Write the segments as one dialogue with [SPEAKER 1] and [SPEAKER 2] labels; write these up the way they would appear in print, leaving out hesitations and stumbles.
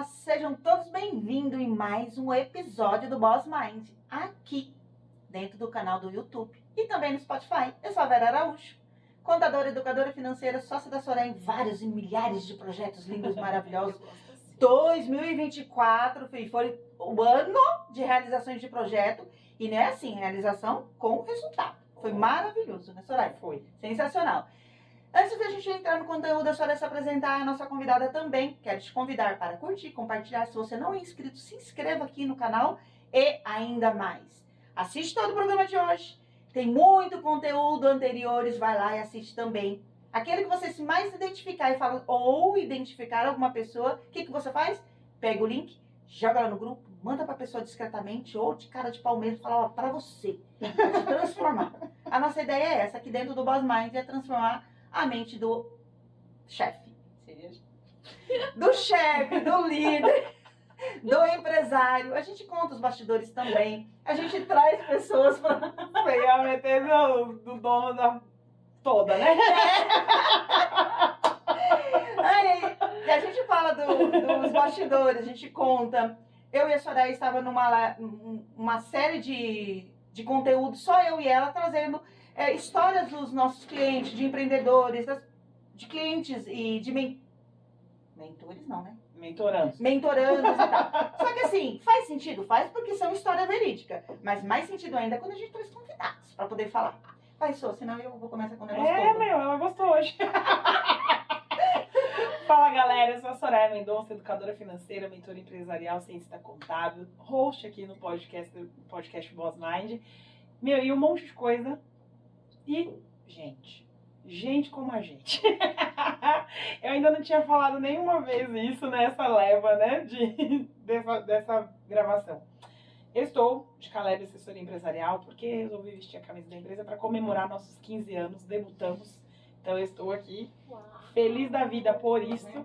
[SPEAKER 1] Olá, sejam todos bem-vindos em mais um episódio do Boss Mind, aqui dentro do canal do YouTube e também no Spotify. Eu sou a Vera Araújo, contadora, educadora financeira, sócia da Soraya em vários e milhares de projetos lindos, maravilhosos. 2024 foi o ano de realizações de projeto e não é assim, realização com resultado. Foi maravilhoso, né, Soraya?
[SPEAKER 2] Foi.
[SPEAKER 1] Sensacional. Antes da gente entrar no conteúdo, a senhora se apresentar, a nossa convidada também. Quero te convidar para curtir, compartilhar. Se você não é inscrito, se inscreva aqui no canal e ainda mais. Assiste todo o programa de hoje. Tem muito conteúdo anteriores, vai lá e assiste também. Aquele que você se mais identificar e fala, ou identificar alguma pessoa, o que você faz? Pega o link, joga lá no grupo, manda para a pessoa discretamente ou de cara de palmeira e fala, ó, para você, para te transformar. A nossa ideia é essa, aqui dentro do Boss Mind, é transformar a mente do chefe. Do chefe, do líder, do empresário. A gente conta os bastidores também. A gente traz pessoas para...
[SPEAKER 2] Você ia meter do dono da toda, né?
[SPEAKER 1] Aí, a gente fala dos bastidores, a gente conta. Eu e a Soraya estava numa série de conteúdo, só eu e ela, trazendo histórias dos nossos clientes, de empreendedores, de clientes e de mentores, não, né?
[SPEAKER 2] Mentorandos
[SPEAKER 1] e tal. Só que assim, faz sentido? Faz porque são história verídica. Mas mais sentido ainda é quando a gente traz convidados para poder falar. Vai, Sô, senão eu vou começar com o negócio todo.
[SPEAKER 2] Ela gostou hoje. Fala, galera, eu sou a Soraya Mendonça, educadora financeira, mentora empresarial, cientista contábil, host aqui no podcast Boss Mind. E um monte de coisa. E, gente como a gente. Eu ainda não tinha falado nenhuma vez isso nessa leva, né, dessa gravação. Eu estou de Caleb Assessoria Empresarial porque resolvi vestir a camisa da empresa para comemorar nossos 15 anos, debutamos. Então eu estou aqui, feliz da vida por isso.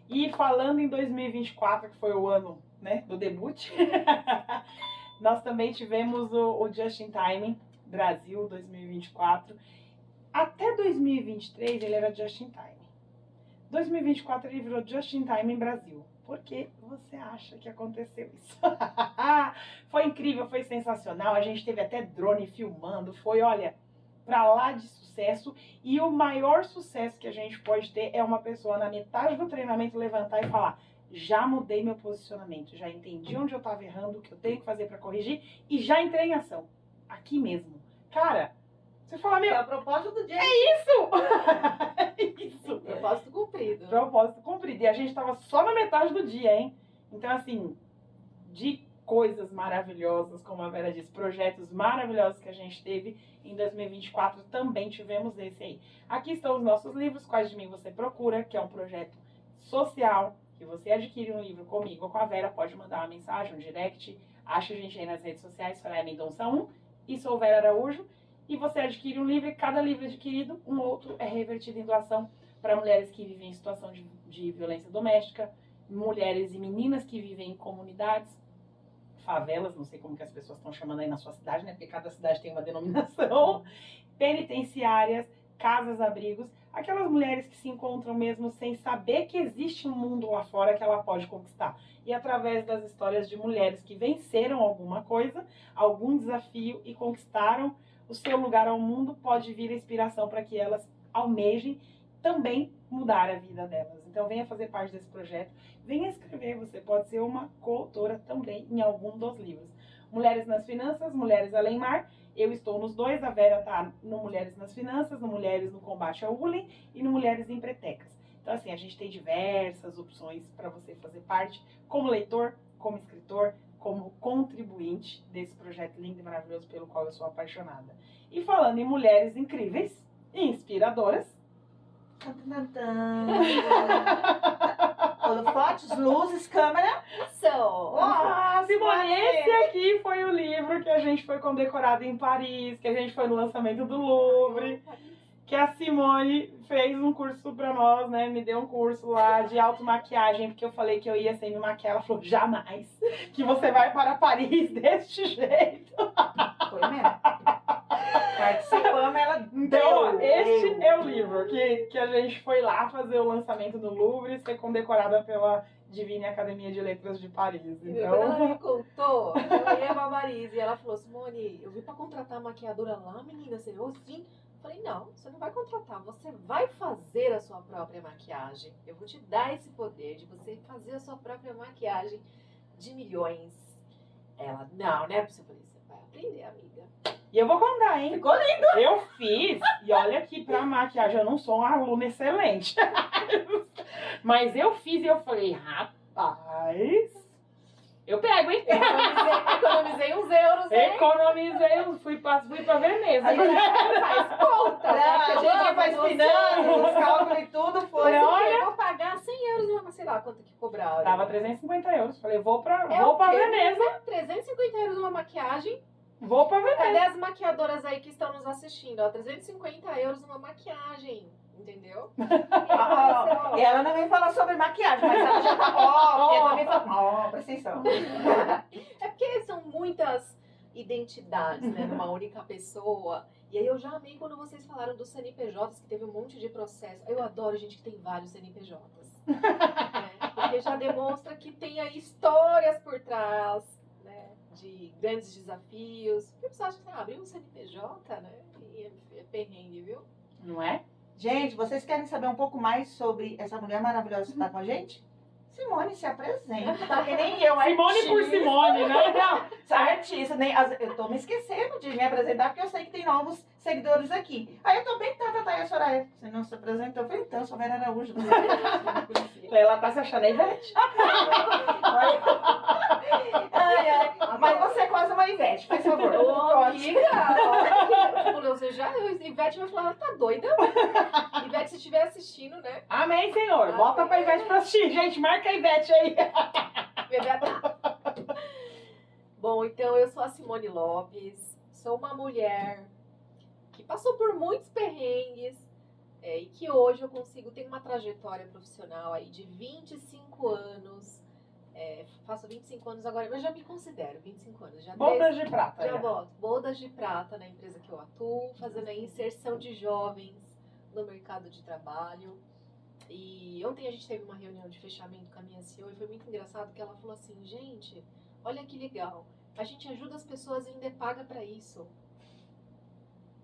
[SPEAKER 2] E falando em 2024, que foi o ano, né, do debut, nós também tivemos o Just in Time Brasil 2024. Até 2023 ele era Just in Time. 2024 ele virou Just in Time em Brasil. Por que você acha que aconteceu isso? Foi incrível, foi sensacional. A gente teve até drone filmando. Foi, olha, pra lá de sucesso. E o maior sucesso que a gente pode ter é uma pessoa na metade do treinamento levantar e falar: já mudei meu posicionamento, já entendi onde eu estava errando, o que eu tenho que fazer para corrigir e já entrei em ação. Aqui mesmo. Cara, você fala, meu...
[SPEAKER 1] É o propósito do dia.
[SPEAKER 2] É isso! É isso!
[SPEAKER 1] Propósito cumprido.
[SPEAKER 2] Propósito cumprido. E a gente tava só na metade do dia, hein? Então, assim, de coisas maravilhosas, como a Vera disse, projetos maravilhosos que a gente teve em 2024, também tivemos esse aí. Aqui estão os nossos livros, Quais de Mim Você Procura, que é um projeto social, que você adquire um livro comigo ou com a Vera, pode mandar uma mensagem, um direct, acha a gente aí nas redes sociais, Soraya Mendonça 1, e sou Vera Araújo, e você adquire um livro, e cada livro adquirido, um outro é revertido em doação para mulheres que vivem em situação de violência doméstica, mulheres e meninas que vivem em comunidades, favelas, não sei como que as pessoas estão chamando aí na sua cidade, né? Porque cada cidade tem uma denominação, penitenciárias, casas-abrigos, aquelas mulheres que se encontram mesmo sem saber que existe um mundo lá fora que ela pode conquistar. E através das histórias de mulheres que venceram alguma coisa, algum desafio e conquistaram o seu lugar ao mundo, pode vir a inspiração para que elas almejem também mudar a vida delas. Então venha fazer parte desse projeto, venha escrever, você pode ser uma coautora também em algum dos livros. Mulheres nas Finanças, Mulheres Além Mar, eu estou nos dois, a Vera está no Mulheres nas Finanças, no Mulheres no Combate ao Bullying e no Mulheres Empretecas. Então assim, a gente tem diversas opções para você fazer parte como leitor, como escritor, como contribuinte desse projeto lindo e maravilhoso pelo qual eu sou apaixonada. E falando em mulheres incríveis e inspiradoras,
[SPEAKER 1] Fotos, luzes, câmera.
[SPEAKER 2] Simone, esse aqui foi o livro que a gente foi condecorado em Paris, que a gente foi no lançamento do Louvre, que a Simone fez um curso pra nós, né? Me deu um curso lá de automaquiagem, porque eu falei que eu ia sem me maquiar. Ela falou, jamais, que você vai para Paris deste jeito.
[SPEAKER 1] Foi mesmo. Participamos, ela
[SPEAKER 2] então, este é o livro que a gente foi lá fazer o lançamento do Louvre, ser condecorada pela Divine Academia de Letras de Paris.
[SPEAKER 3] Quando ela
[SPEAKER 2] Então,
[SPEAKER 3] me contou, eu ia pra Paris e ela falou, Simone, eu vim pra contratar a maquiadora lá, menina, você viu assim? Eu falei, não, você não vai contratar, você vai fazer a sua própria maquiagem. Eu vou te dar esse poder de você fazer a sua própria maquiagem de milhões. Ela, não, né? Eu falei, você vai aprender, amiga.
[SPEAKER 2] e eu vou contar, hein?
[SPEAKER 1] Ficou lindo.
[SPEAKER 2] Eu fiz, e olha que pra maquiagem eu não sou uma aluna excelente. Mas eu fiz e eu falei, rapaz, eu pego, hein?
[SPEAKER 3] Economizei uns euros, né?
[SPEAKER 2] Economizei, fui pra Veneza.
[SPEAKER 3] A gente faz conta, né? Que
[SPEAKER 1] A gente faz
[SPEAKER 3] você-
[SPEAKER 1] finanças, os cálculos e tudo foi.
[SPEAKER 3] Mas
[SPEAKER 2] Olha.
[SPEAKER 3] eu vou pagar 100 euros, numa, sei lá quanto que cobraram.
[SPEAKER 2] Tava 350 euros. Falei, vou pra
[SPEAKER 3] o quê?
[SPEAKER 2] Veneza.
[SPEAKER 3] 350 euros numa maquiagem.
[SPEAKER 2] Vou pra Veneza.
[SPEAKER 3] Cadê as maquiadoras aí que estão nos assistindo? Ó, 350 euros numa maquiagem. Entendeu?
[SPEAKER 1] Ó, e ela não vem falar sobre maquiagem, mas ela já tá. Ó, ela também fala. Ó, presta atenção.
[SPEAKER 3] É porque são muitas identidades, né, numa única pessoa. E aí eu já amei quando vocês falaram dos CNPJs, que teve um monte de processo. Eu adoro gente que tem vários CNPJs. Né? Porque já demonstra que tem aí histórias por trás, né, de grandes desafios. Porque você acha que abrir um CNPJ, né, e é perrengue, viu?
[SPEAKER 2] Não é?
[SPEAKER 1] Gente, vocês querem saber um pouco mais sobre essa mulher maravilhosa que está com a gente? Simone, se apresenta, tá? Que nem eu,
[SPEAKER 2] Simone por
[SPEAKER 1] artista.
[SPEAKER 2] Simone, né?
[SPEAKER 1] Não, essa artista, nem, eu tô me esquecendo de me apresentar, porque eu sei que tem novos seguidores aqui. Aí eu tô bem, tá, e a senhora é? Você não se apresentou? Eu falei, então, eu sou Vera Araújo.
[SPEAKER 2] Ela tá se achando a Ivete.
[SPEAKER 1] Ai, mas você é quase uma Ivete, faz favor.
[SPEAKER 3] Ô,
[SPEAKER 1] Pode.
[SPEAKER 3] amiga, olha que você já, Ivete vai falar, ela tá doida? Ivete, se estiver assistindo, né?
[SPEAKER 2] Amém, Senhor. Bota pra Ivete pra assistir. Gente, marca a Ivete aí.
[SPEAKER 3] Bom, então eu sou a Simone Lopes, sou uma mulher que passou por muitos perrengues e que hoje eu consigo ter uma trajetória profissional aí de 25 anos. Faço 25 anos agora, mas já me considero 25 anos. Já
[SPEAKER 2] Botas de prata.
[SPEAKER 3] Já boto bodas de prata na empresa que eu atuo, fazendo a inserção de jovens no mercado de trabalho. E ontem a gente teve uma reunião de fechamento com a minha CEO e foi muito engraçado que ela falou assim, gente, olha que legal, a gente ajuda as pessoas e ainda é paga pra isso.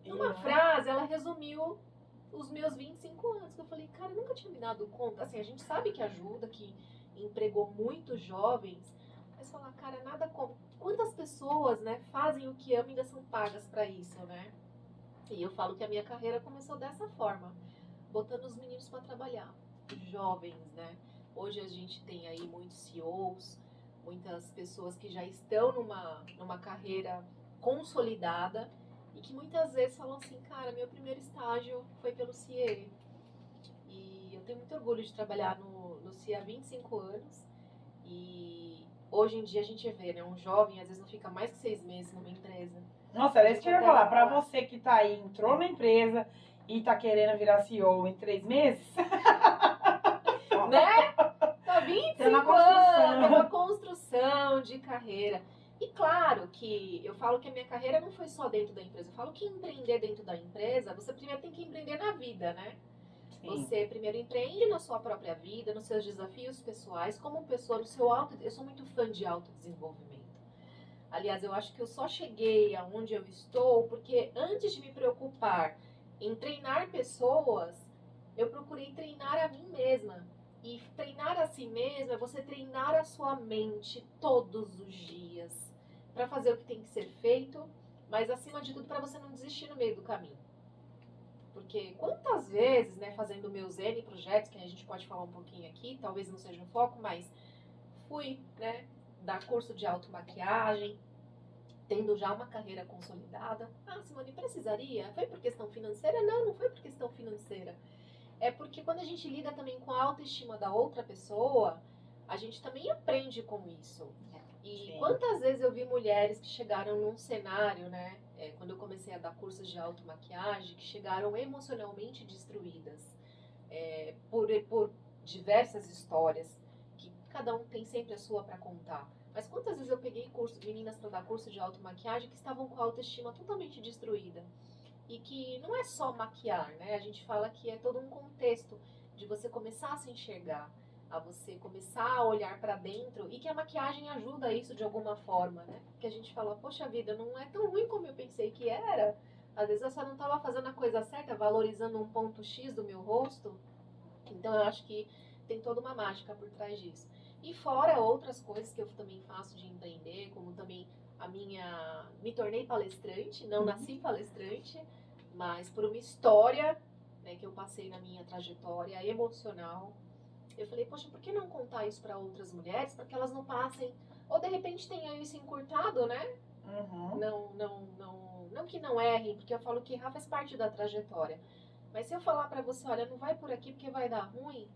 [SPEAKER 3] Numa frase, ela resumiu os meus 25 anos. Eu falei, cara, eu nunca tinha me dado conta. Assim, a gente sabe que ajuda, que empregou muitos jovens, mas falar, cara, nada como. Quantas pessoas, né, fazem o que amam e ainda são pagas pra isso, né? E eu falo que a minha carreira começou dessa forma, botando os meninos pra trabalhar, os jovens, né? Hoje a gente tem aí muitos CEOs, muitas pessoas que já estão numa carreira consolidada e que muitas vezes falam assim, cara, meu primeiro estágio foi pelo CIE. E eu tenho muito orgulho de trabalhar no CIE há 25 anos. E hoje em dia a gente vê, né, um jovem às vezes não fica mais que 6 meses numa empresa.
[SPEAKER 2] Nossa, era isso que eu ia falar. Pra você que tá aí, entrou na empresa e tá querendo virar CEO em 3 meses.
[SPEAKER 3] Né? Tá 25
[SPEAKER 1] Tem uma
[SPEAKER 3] anos, tem uma construção de carreira. E claro que eu falo que a minha carreira não foi só dentro da empresa. Eu falo que empreender dentro da empresa, você primeiro tem que empreender na vida, né?
[SPEAKER 2] Sim.
[SPEAKER 3] Você primeiro empreende na sua própria vida, nos seus desafios pessoais, como pessoa, no seu eu sou muito fã de autodesenvolvimento. Aliás, eu acho que eu só cheguei aonde eu estou porque antes de me preocupar em treinar pessoas, eu procurei treinar a mim mesma. E treinar a si mesma é você treinar a sua mente todos os dias para fazer o que tem que ser feito, mas acima de tudo para você não desistir no meio do caminho. Porque quantas vezes, né, fazendo meus N projetos, que a gente pode falar um pouquinho aqui, talvez não seja um foco, mas fui, né, dar curso de automaquiagem, tendo já uma carreira consolidada. Ah, Simone, precisaria? Foi por questão financeira? Não, não foi por questão financeira. É porque quando a gente lida também com a autoestima da outra pessoa, a gente também aprende com isso. E
[SPEAKER 2] Sim.
[SPEAKER 3] quantas vezes eu vi mulheres que chegaram num cenário, né, quando eu comecei a dar cursos de automaquiagem, que chegaram emocionalmente destruídas por diversas histórias, que cada um tem sempre a sua para contar. Mas quantas vezes eu peguei meninas para dar curso de automaquiagem que estavam com a autoestima totalmente destruída? E que não é só maquiar, né? A gente fala que é todo um contexto de você começar a se enxergar. a você começar a olhar para dentro e que a maquiagem ajuda isso de alguma forma, né? Que a gente fala, poxa vida, não é tão ruim como eu pensei que era. Às vezes eu só não estava fazendo a coisa certa, valorizando um ponto X do meu rosto. Então eu acho que tem toda uma mágica por trás disso. E fora outras coisas que eu também faço de empreender, como também me tornei palestrante, não nasci palestrante, mas por uma história, né, que eu passei na minha trajetória emocional. Eu falei, poxa, por que não contar isso para outras mulheres, para que elas não passem, ou de repente tenham isso encurtado, né? Não que não errem, porque eu falo que errar faz parte da trajetória. Mas se eu falar pra você, olha, não vai por aqui porque vai dar ruim,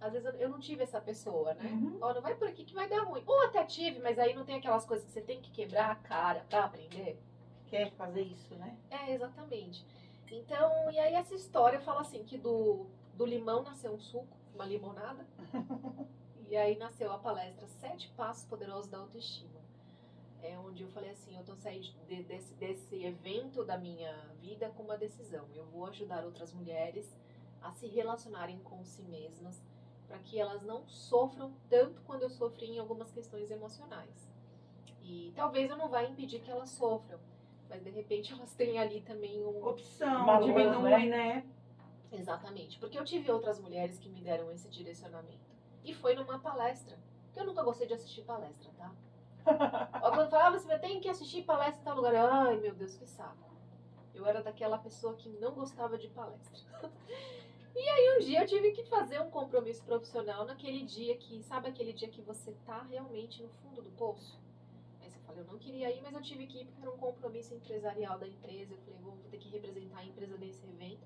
[SPEAKER 3] às vezes eu não tive essa pessoa, né? Ó, não vai por aqui que vai dar ruim. Ou até tive, mas aí não tem aquelas coisas que você tem que quebrar a cara pra aprender.
[SPEAKER 1] Quer fazer isso, né?
[SPEAKER 3] É, exatamente. Então, e aí essa história fala assim, que do limão nasceu um suco, uma limonada. E aí nasceu a palestra 7 Passos Poderosos da Autoestima. É onde eu falei assim, eu tô saindo desse evento da minha vida com uma decisão. Eu vou ajudar outras mulheres a se relacionarem com si mesmas, para que elas não sofram tanto quando eu sofri em algumas questões emocionais. E talvez eu não vá impedir que elas sofram, mas de repente elas têm ali também
[SPEAKER 1] opção, diminui, né?
[SPEAKER 3] Exatamente, porque eu tive outras mulheres que me deram esse direcionamento. E foi numa palestra, que eu nunca gostei de assistir palestra, tá? Quando falava, você tem que assistir palestra em tal lugar. Ai, meu Deus, que saco. Eu era daquela pessoa que não gostava de palestra. E aí um dia eu tive que fazer um compromisso profissional naquele dia que, sabe aquele dia que você tá realmente no fundo do poço? Aí você fala, eu não queria ir, mas eu tive que ir porque era um compromisso empresarial da empresa. Eu falei, vou ter que representar a empresa nesse evento.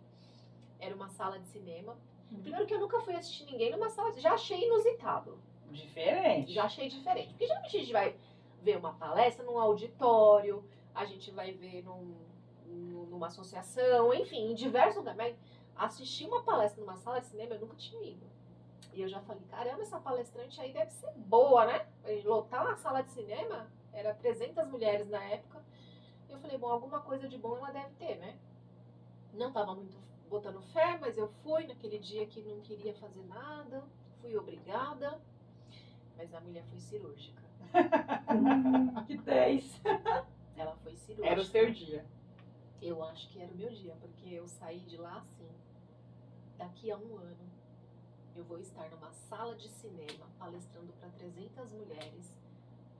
[SPEAKER 3] Era uma sala de cinema. Primeiro que eu nunca fui assistir ninguém numa sala, já achei inusitado.
[SPEAKER 2] Diferente.
[SPEAKER 3] Já achei diferente. Porque geralmente a gente vai ver uma palestra num auditório, a gente vai ver numa associação, enfim, em diversos lugares. Mas assistir uma palestra numa sala de cinema eu nunca tinha ido. E eu já falei, caramba, essa palestrante aí deve ser boa, né? Lotar uma sala de cinema, era 300 mulheres na época. Eu falei, bom, alguma coisa de bom ela deve ter, né? Não tava muito botando fé, mas eu fui naquele dia que não queria fazer nada, fui obrigada. Mas a mulher foi cirúrgica.
[SPEAKER 1] Que 10.
[SPEAKER 3] Ela foi cirúrgica.
[SPEAKER 2] Era o seu dia.
[SPEAKER 3] Eu acho que era o meu dia, porque eu saí de lá assim. Daqui a um ano, eu vou estar numa sala de cinema, palestrando para 300 mulheres,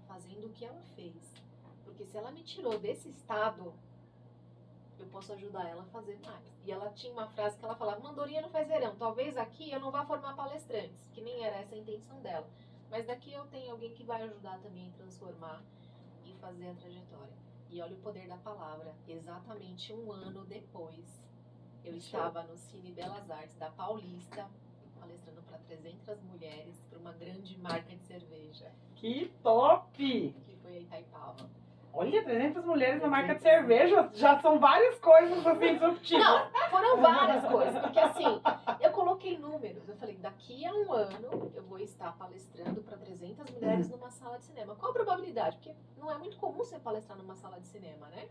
[SPEAKER 3] fazendo o que ela fez. Porque se ela me tirou desse estado, eu posso ajudar ela a fazer mais. E ela tinha uma frase que ela falava, Mandorinha não faz verão. Talvez aqui eu não vá formar palestrantes, que nem era essa a intenção dela. Mas daqui eu tenho alguém que vai ajudar também a transformar e fazer a trajetória. E olha o poder da palavra. Exatamente um ano depois, eu estava no Cine Belas Artes da Paulista, palestrando para 300 mulheres, para uma grande marca de cerveja.
[SPEAKER 2] Que top!
[SPEAKER 3] Que foi a Itaipava.
[SPEAKER 2] Olha, 300 mulheres na marca de cerveja, já são várias coisas assim disruptivas.
[SPEAKER 3] Não, foram várias coisas, porque assim, eu coloquei números, eu falei, daqui a um ano eu vou estar palestrando para 300 mulheres numa sala de cinema. Qual a probabilidade? Porque não é muito comum você palestrar numa sala de cinema, né?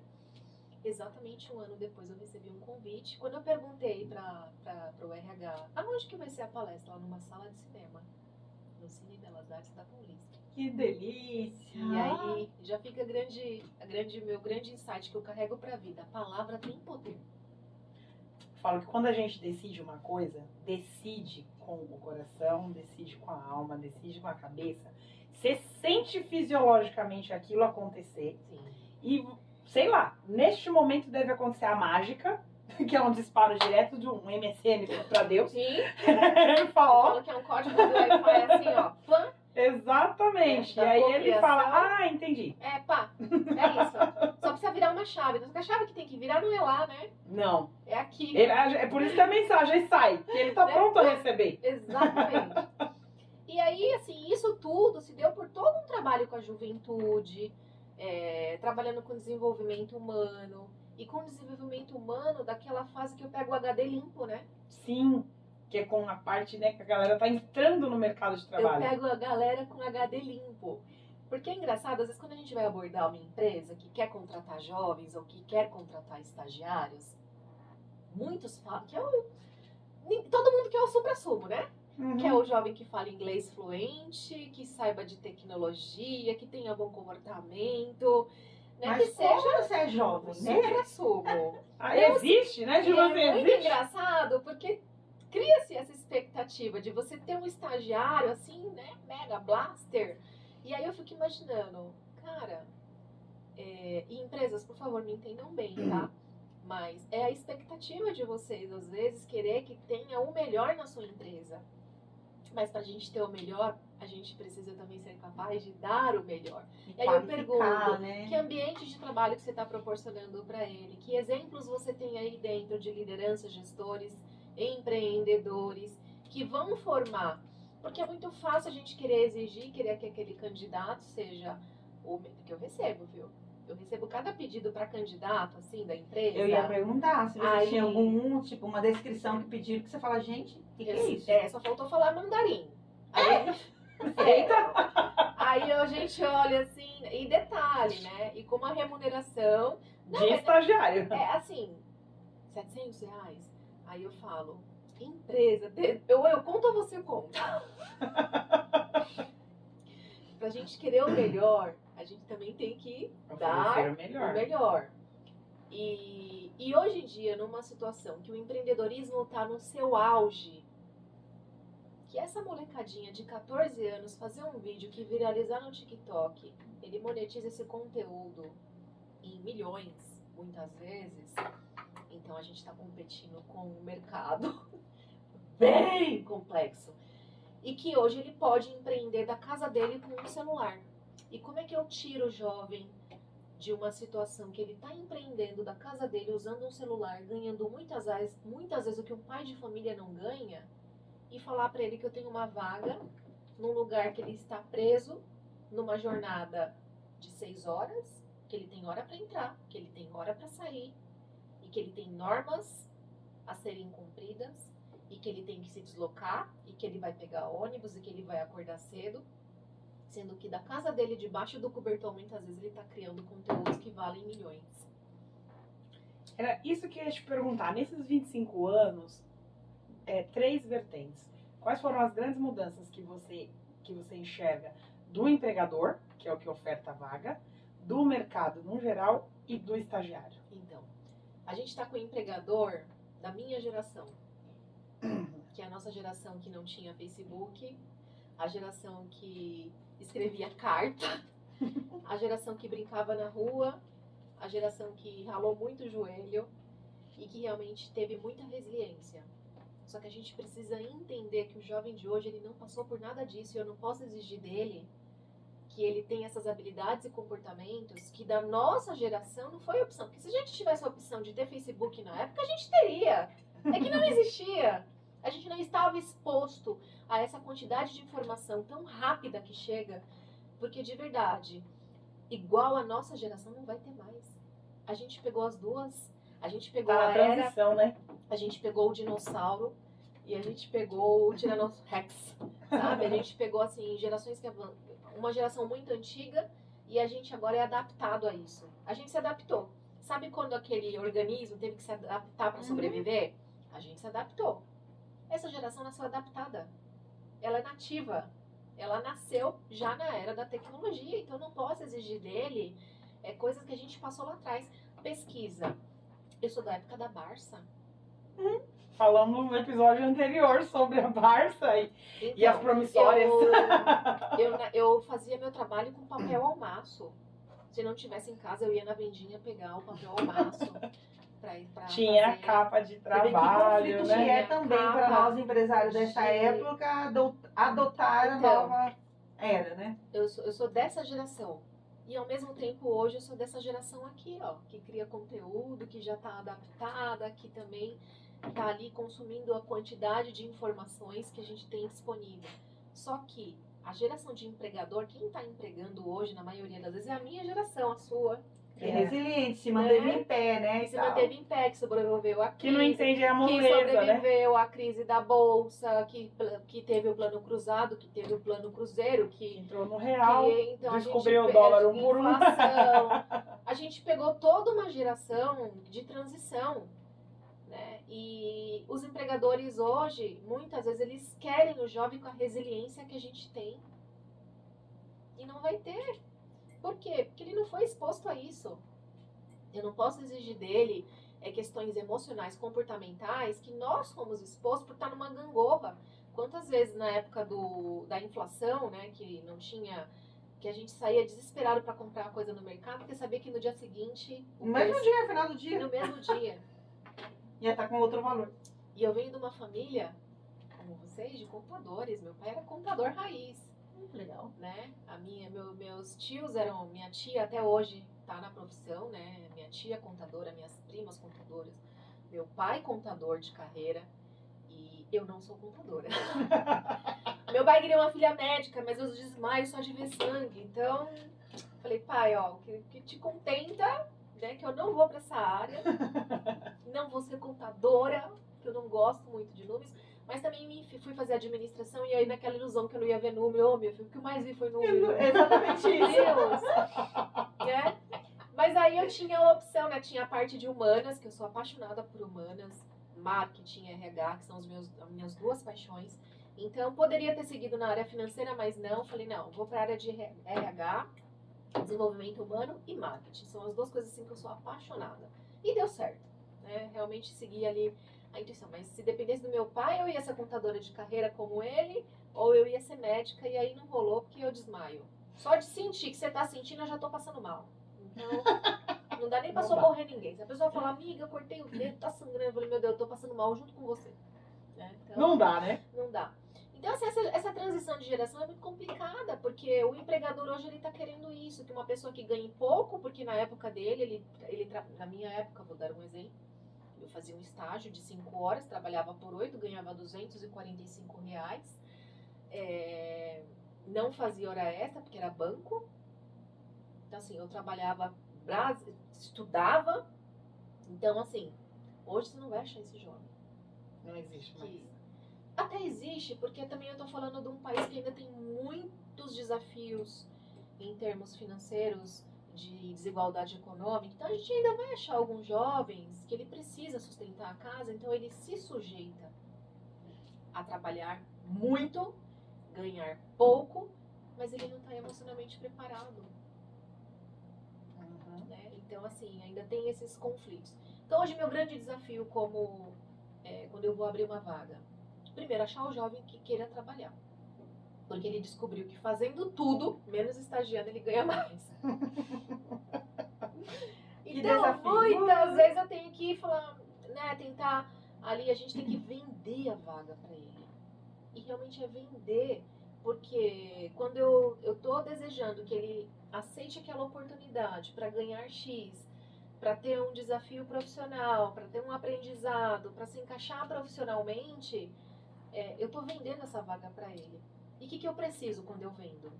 [SPEAKER 3] Exatamente um ano depois eu recebi um convite. Quando eu perguntei para o RH, aonde que vai ser a palestra? Lá numa sala de cinema, no Cine Belas Artes da Paulista.
[SPEAKER 1] Que delícia!
[SPEAKER 3] E aí já fica meu grande insight que eu carrego pra vida. A palavra tem poder.
[SPEAKER 2] Falo que quando a gente decide uma coisa, decide com o coração, decide com a alma, decide com a cabeça. Você sente fisiologicamente aquilo acontecer.
[SPEAKER 3] Sim.
[SPEAKER 2] E, sei lá, neste momento deve acontecer a mágica, que é um disparo direto de um MSN pra Deus.
[SPEAKER 3] Sim.
[SPEAKER 2] Ele
[SPEAKER 3] Eu
[SPEAKER 2] fala,
[SPEAKER 3] falo que é um código do Wi-Fi assim, ó. Pã.
[SPEAKER 2] exatamente.
[SPEAKER 3] É,
[SPEAKER 2] E
[SPEAKER 3] da
[SPEAKER 2] aí ele
[SPEAKER 3] cocriação.
[SPEAKER 2] fala, entendi.
[SPEAKER 3] É, pá. É isso. Só precisa virar uma chave. Só que a chave que tem que virar não é lá, né?
[SPEAKER 2] Não.
[SPEAKER 3] É aqui.
[SPEAKER 2] É por isso que a mensagem sai, que ele tá
[SPEAKER 3] Né?
[SPEAKER 2] pronto a receber.
[SPEAKER 3] Exatamente. E aí, assim, isso tudo se deu por todo um trabalho com a juventude, trabalhando com desenvolvimento humano. E com desenvolvimento humano, daquela fase que eu pego o HD limpo, né?
[SPEAKER 2] Sim, que é com a parte, né, que a galera tá entrando no mercado de trabalho.
[SPEAKER 3] Eu pego a galera com HD limpo. Porque é engraçado, às vezes quando a gente vai abordar uma empresa que quer contratar jovens ou que quer contratar estagiários, muitos falam que todo mundo quer o supra-sumo, né? que é o jovem que fala inglês fluente, que saiba de tecnologia, que tenha bom comportamento, né?
[SPEAKER 1] Mas
[SPEAKER 3] Que seja
[SPEAKER 1] como você é jovem, né?
[SPEAKER 3] supra-sumo.
[SPEAKER 2] Existe, né,
[SPEAKER 3] E
[SPEAKER 2] Giovana?
[SPEAKER 3] é muito
[SPEAKER 2] Existe.
[SPEAKER 3] engraçado porque cria-se essa expectativa de você ter um estagiário assim, né, mega blaster. E aí eu fico imaginando, cara, e empresas, por favor, me entendam bem, tá? Mas é a expectativa de vocês, às vezes, querer que tenha o melhor na sua empresa. Mas pra gente ter o melhor, a gente precisa também ser capaz de dar o melhor. E aí eu pergunto,
[SPEAKER 1] né?
[SPEAKER 3] que ambiente de trabalho que você está proporcionando para ele? Que exemplos você tem aí dentro de liderança, gestores, empreendedores, que vão formar? Porque é muito fácil a gente querer exigir, querer que aquele candidato seja o que eu recebo, viu? Eu recebo cada pedido para candidato, assim, da empresa.
[SPEAKER 1] Eu ia perguntar se você
[SPEAKER 3] Aí-
[SPEAKER 1] tinha algum, tipo, uma descrição que pediram que você fala, gente, o que é isso?
[SPEAKER 3] Só faltou falar mandarim. Aí, aí a gente olha assim, e detalhe, né? E com uma remuneração.
[SPEAKER 2] De estagiário.
[SPEAKER 3] É assim, R$700. Aí eu falo, empresa, eu conto ou você conta? Pra gente querer o melhor, a gente também tem que dar
[SPEAKER 2] Oferecer o melhor.
[SPEAKER 3] o melhor. E hoje em dia, numa situação que o empreendedorismo está no seu auge, que essa molecadinha de 14 anos fazer um vídeo que viralizar no TikTok, ele monetiza esse conteúdo em milhões, muitas vezes. Então a gente está competindo com um mercado bem complexo. E que hoje ele pode empreender da casa dele com um celular. E como é que eu tiro o jovem de uma situação que ele está empreendendo da casa dele usando um celular, ganhando muitas vezes o que um pai de família não ganha, e falar para ele que eu tenho uma vaga num lugar que ele está preso, numa jornada de 6 horas, que ele tem hora para entrar, que ele tem hora para sair, e que ele tem normas a serem cumpridas, e que ele tem que se deslocar, e que ele vai pegar ônibus, e que ele vai acordar cedo, sendo que da casa dele, debaixo do cobertor, muitas vezes ele está criando conteúdos que valem milhões.
[SPEAKER 2] Era isso que eu ia te perguntar. Nesses 25 anos, 3 vertentes. Quais foram as grandes mudanças que você enxerga do empregador, que é o que oferta a vaga, do mercado no geral e do estagiário?
[SPEAKER 3] Então, a gente está com o empregador da minha geração, que é a nossa geração que não tinha Facebook, a geração que escrevia carta, a geração que brincava na rua, a geração que ralou muito o joelho e que realmente teve muita resiliência. Só que a gente precisa entender que o jovem de hoje ele não passou por nada disso e eu não posso exigir dele que ele tenha essas habilidades e comportamentos que da nossa geração não foi opção. Porque se a gente tivesse a opção de ter Facebook na época, a gente teria. É que não existia. A gente não estava exposto a essa quantidade de informação tão rápida que chega, porque de verdade, igual a nossa geração não vai ter mais. A gente pegou as duas, a gente pegou
[SPEAKER 2] Tá
[SPEAKER 3] a
[SPEAKER 2] na
[SPEAKER 3] era,
[SPEAKER 2] transição, né?
[SPEAKER 3] a gente pegou o dinossauro e a gente pegou o Tiranossauro Rex, sabe? A gente pegou assim gerações uma geração muito antiga e a gente agora é adaptado a isso. A gente se adaptou. Sabe quando aquele organismo teve que se adaptar para sobreviver? A gente se adaptou. Essa geração nasceu adaptada. Ela é nativa. Ela nasceu já na era da tecnologia. Então, eu não posso exigir dele coisas que a gente passou lá atrás. Pesquisa. Eu sou da época da Barça.
[SPEAKER 2] Falamos no episódio anterior sobre a Barça e as promissórias.
[SPEAKER 3] Eu fazia meu trabalho com papel ao maço. Se não tivesse em casa, eu ia na vendinha pegar o papel ao maço.
[SPEAKER 2] Tinha a
[SPEAKER 3] fazer.
[SPEAKER 2] capa de
[SPEAKER 1] Você vê que
[SPEAKER 2] trabalho,
[SPEAKER 1] conflito que
[SPEAKER 2] né?
[SPEAKER 1] é também para nós empresários dessa época adotar a
[SPEAKER 3] Então,
[SPEAKER 1] nova era, né?
[SPEAKER 3] Eu sou dessa geração. E ao mesmo tempo, hoje, eu sou dessa geração aqui, ó. Que cria conteúdo, que já está adaptada, que também está ali consumindo a quantidade de informações que a gente tem disponível. Só que a geração de empregador, quem está empregando hoje, na maioria das vezes, é a minha geração, a sua.
[SPEAKER 1] É resiliente, se manteve em pé, né?
[SPEAKER 3] Que
[SPEAKER 1] e
[SPEAKER 3] se
[SPEAKER 1] tal.
[SPEAKER 3] manteve em pé, que sobreviveu a
[SPEAKER 2] Que
[SPEAKER 3] crise.
[SPEAKER 2] não entende a
[SPEAKER 3] Que
[SPEAKER 2] moleza, né?
[SPEAKER 3] sobreviveu à crise da bolsa, que teve o plano cruzado, que teve o plano cruzeiro, que
[SPEAKER 2] Entrou no real,
[SPEAKER 3] então,
[SPEAKER 2] descobriu o dólar um por um.
[SPEAKER 3] inflação. A gente pegou toda uma geração de transição. né? E os empregadores hoje, muitas vezes, eles querem o jovem com a resiliência que a gente tem. E não vai ter. Por quê? Porque ele não foi exposto a isso. Eu não posso exigir dele questões emocionais, comportamentais, que nós fomos expostos por estar numa gangorra. Quantas vezes na época da inflação, né, que não tinha, que a gente saía desesperado para comprar uma coisa no mercado, porque sabia que no dia seguinte,
[SPEAKER 1] No mesmo dia, final do dia,
[SPEAKER 3] no mesmo dia.
[SPEAKER 1] ia estar com outro valor.
[SPEAKER 3] E eu venho de uma família, como vocês, de contadores. Meu pai era contador raiz.
[SPEAKER 1] Legal.
[SPEAKER 3] Né? Meus tios eram, minha tia até hoje tá na profissão, né? Minha tia contadora, minhas primas contadoras, meu pai contador de carreira e eu não sou contadora. Meu pai queria uma filha médica, mas eu desmaio só de ver sangue. Então, falei, pai, ó, que te contenta, né? Que eu não vou pra essa área, não vou ser contadora, que eu não gosto muito de números. Mas também fui fazer administração e aí naquela ilusão que eu não ia ver número, meu filho, o que eu mais vi foi número.
[SPEAKER 1] Exatamente isso.
[SPEAKER 3] Deus! Né? Mas aí eu tinha a opção, né? Tinha a parte de humanas, que eu sou apaixonada por humanas, marketing, RH, que são as minhas duas paixões. Então, poderia ter seguido na área financeira, mas não. Falei, não, vou para a área de RH, desenvolvimento humano e marketing. São as duas coisas assim que eu sou apaixonada. E deu certo, né? Realmente segui ali a intuição. Mas se dependesse do meu pai, eu ia ser contadora de carreira como ele, ou eu ia ser médica, e aí não rolou porque eu desmaio. Só de sentir que você tá sentindo, eu já tô passando mal. Então, não dá nem pra socorrer ninguém. Se a pessoa falar, amiga, cortei o dedo, tá sangrando, eu falei, meu Deus, eu tô passando mal junto com você. Né? Então,
[SPEAKER 2] Não dá, né?
[SPEAKER 3] não dá. Então, assim, essa transição de geração é muito complicada, porque o empregador hoje, ele tá querendo isso, que uma pessoa que ganhe pouco, porque na época dele, na minha época, vou dar um exemplo, eu fazia um estágio de 5 horas, trabalhava por 8, ganhava R$245. Não fazia hora extra, porque era banco. Então, assim, eu trabalhava, estudava. Então, assim, hoje você não vai achar esse jovem.
[SPEAKER 2] Não existe mais.
[SPEAKER 3] Até existe, porque também eu tô falando de um país que ainda tem muitos desafios em termos financeiros, de desigualdade econômica. Então, a gente ainda vai achar alguns jovens que ele precisa sustentar a casa, então ele se sujeita a trabalhar muito, ganhar pouco, mas ele não está emocionalmente preparado. Né? Então, assim, ainda tem esses conflitos. Então, hoje, meu grande desafio quando eu vou abrir uma vaga, primeiro, achar o jovem que queira trabalhar. Porque ele descobriu que fazendo tudo, menos estagiando, ele ganha mais. Então,
[SPEAKER 1] desafio.
[SPEAKER 3] muitas vezes eu tenho que falar, né, tentar ali, a gente tem que vender a vaga para ele. E realmente é vender, porque quando eu tô desejando que ele aceite aquela oportunidade para ganhar X, para ter um desafio profissional, para ter um aprendizado, para se encaixar profissionalmente, eu tô vendendo essa vaga para ele. E o que eu preciso quando eu vendo?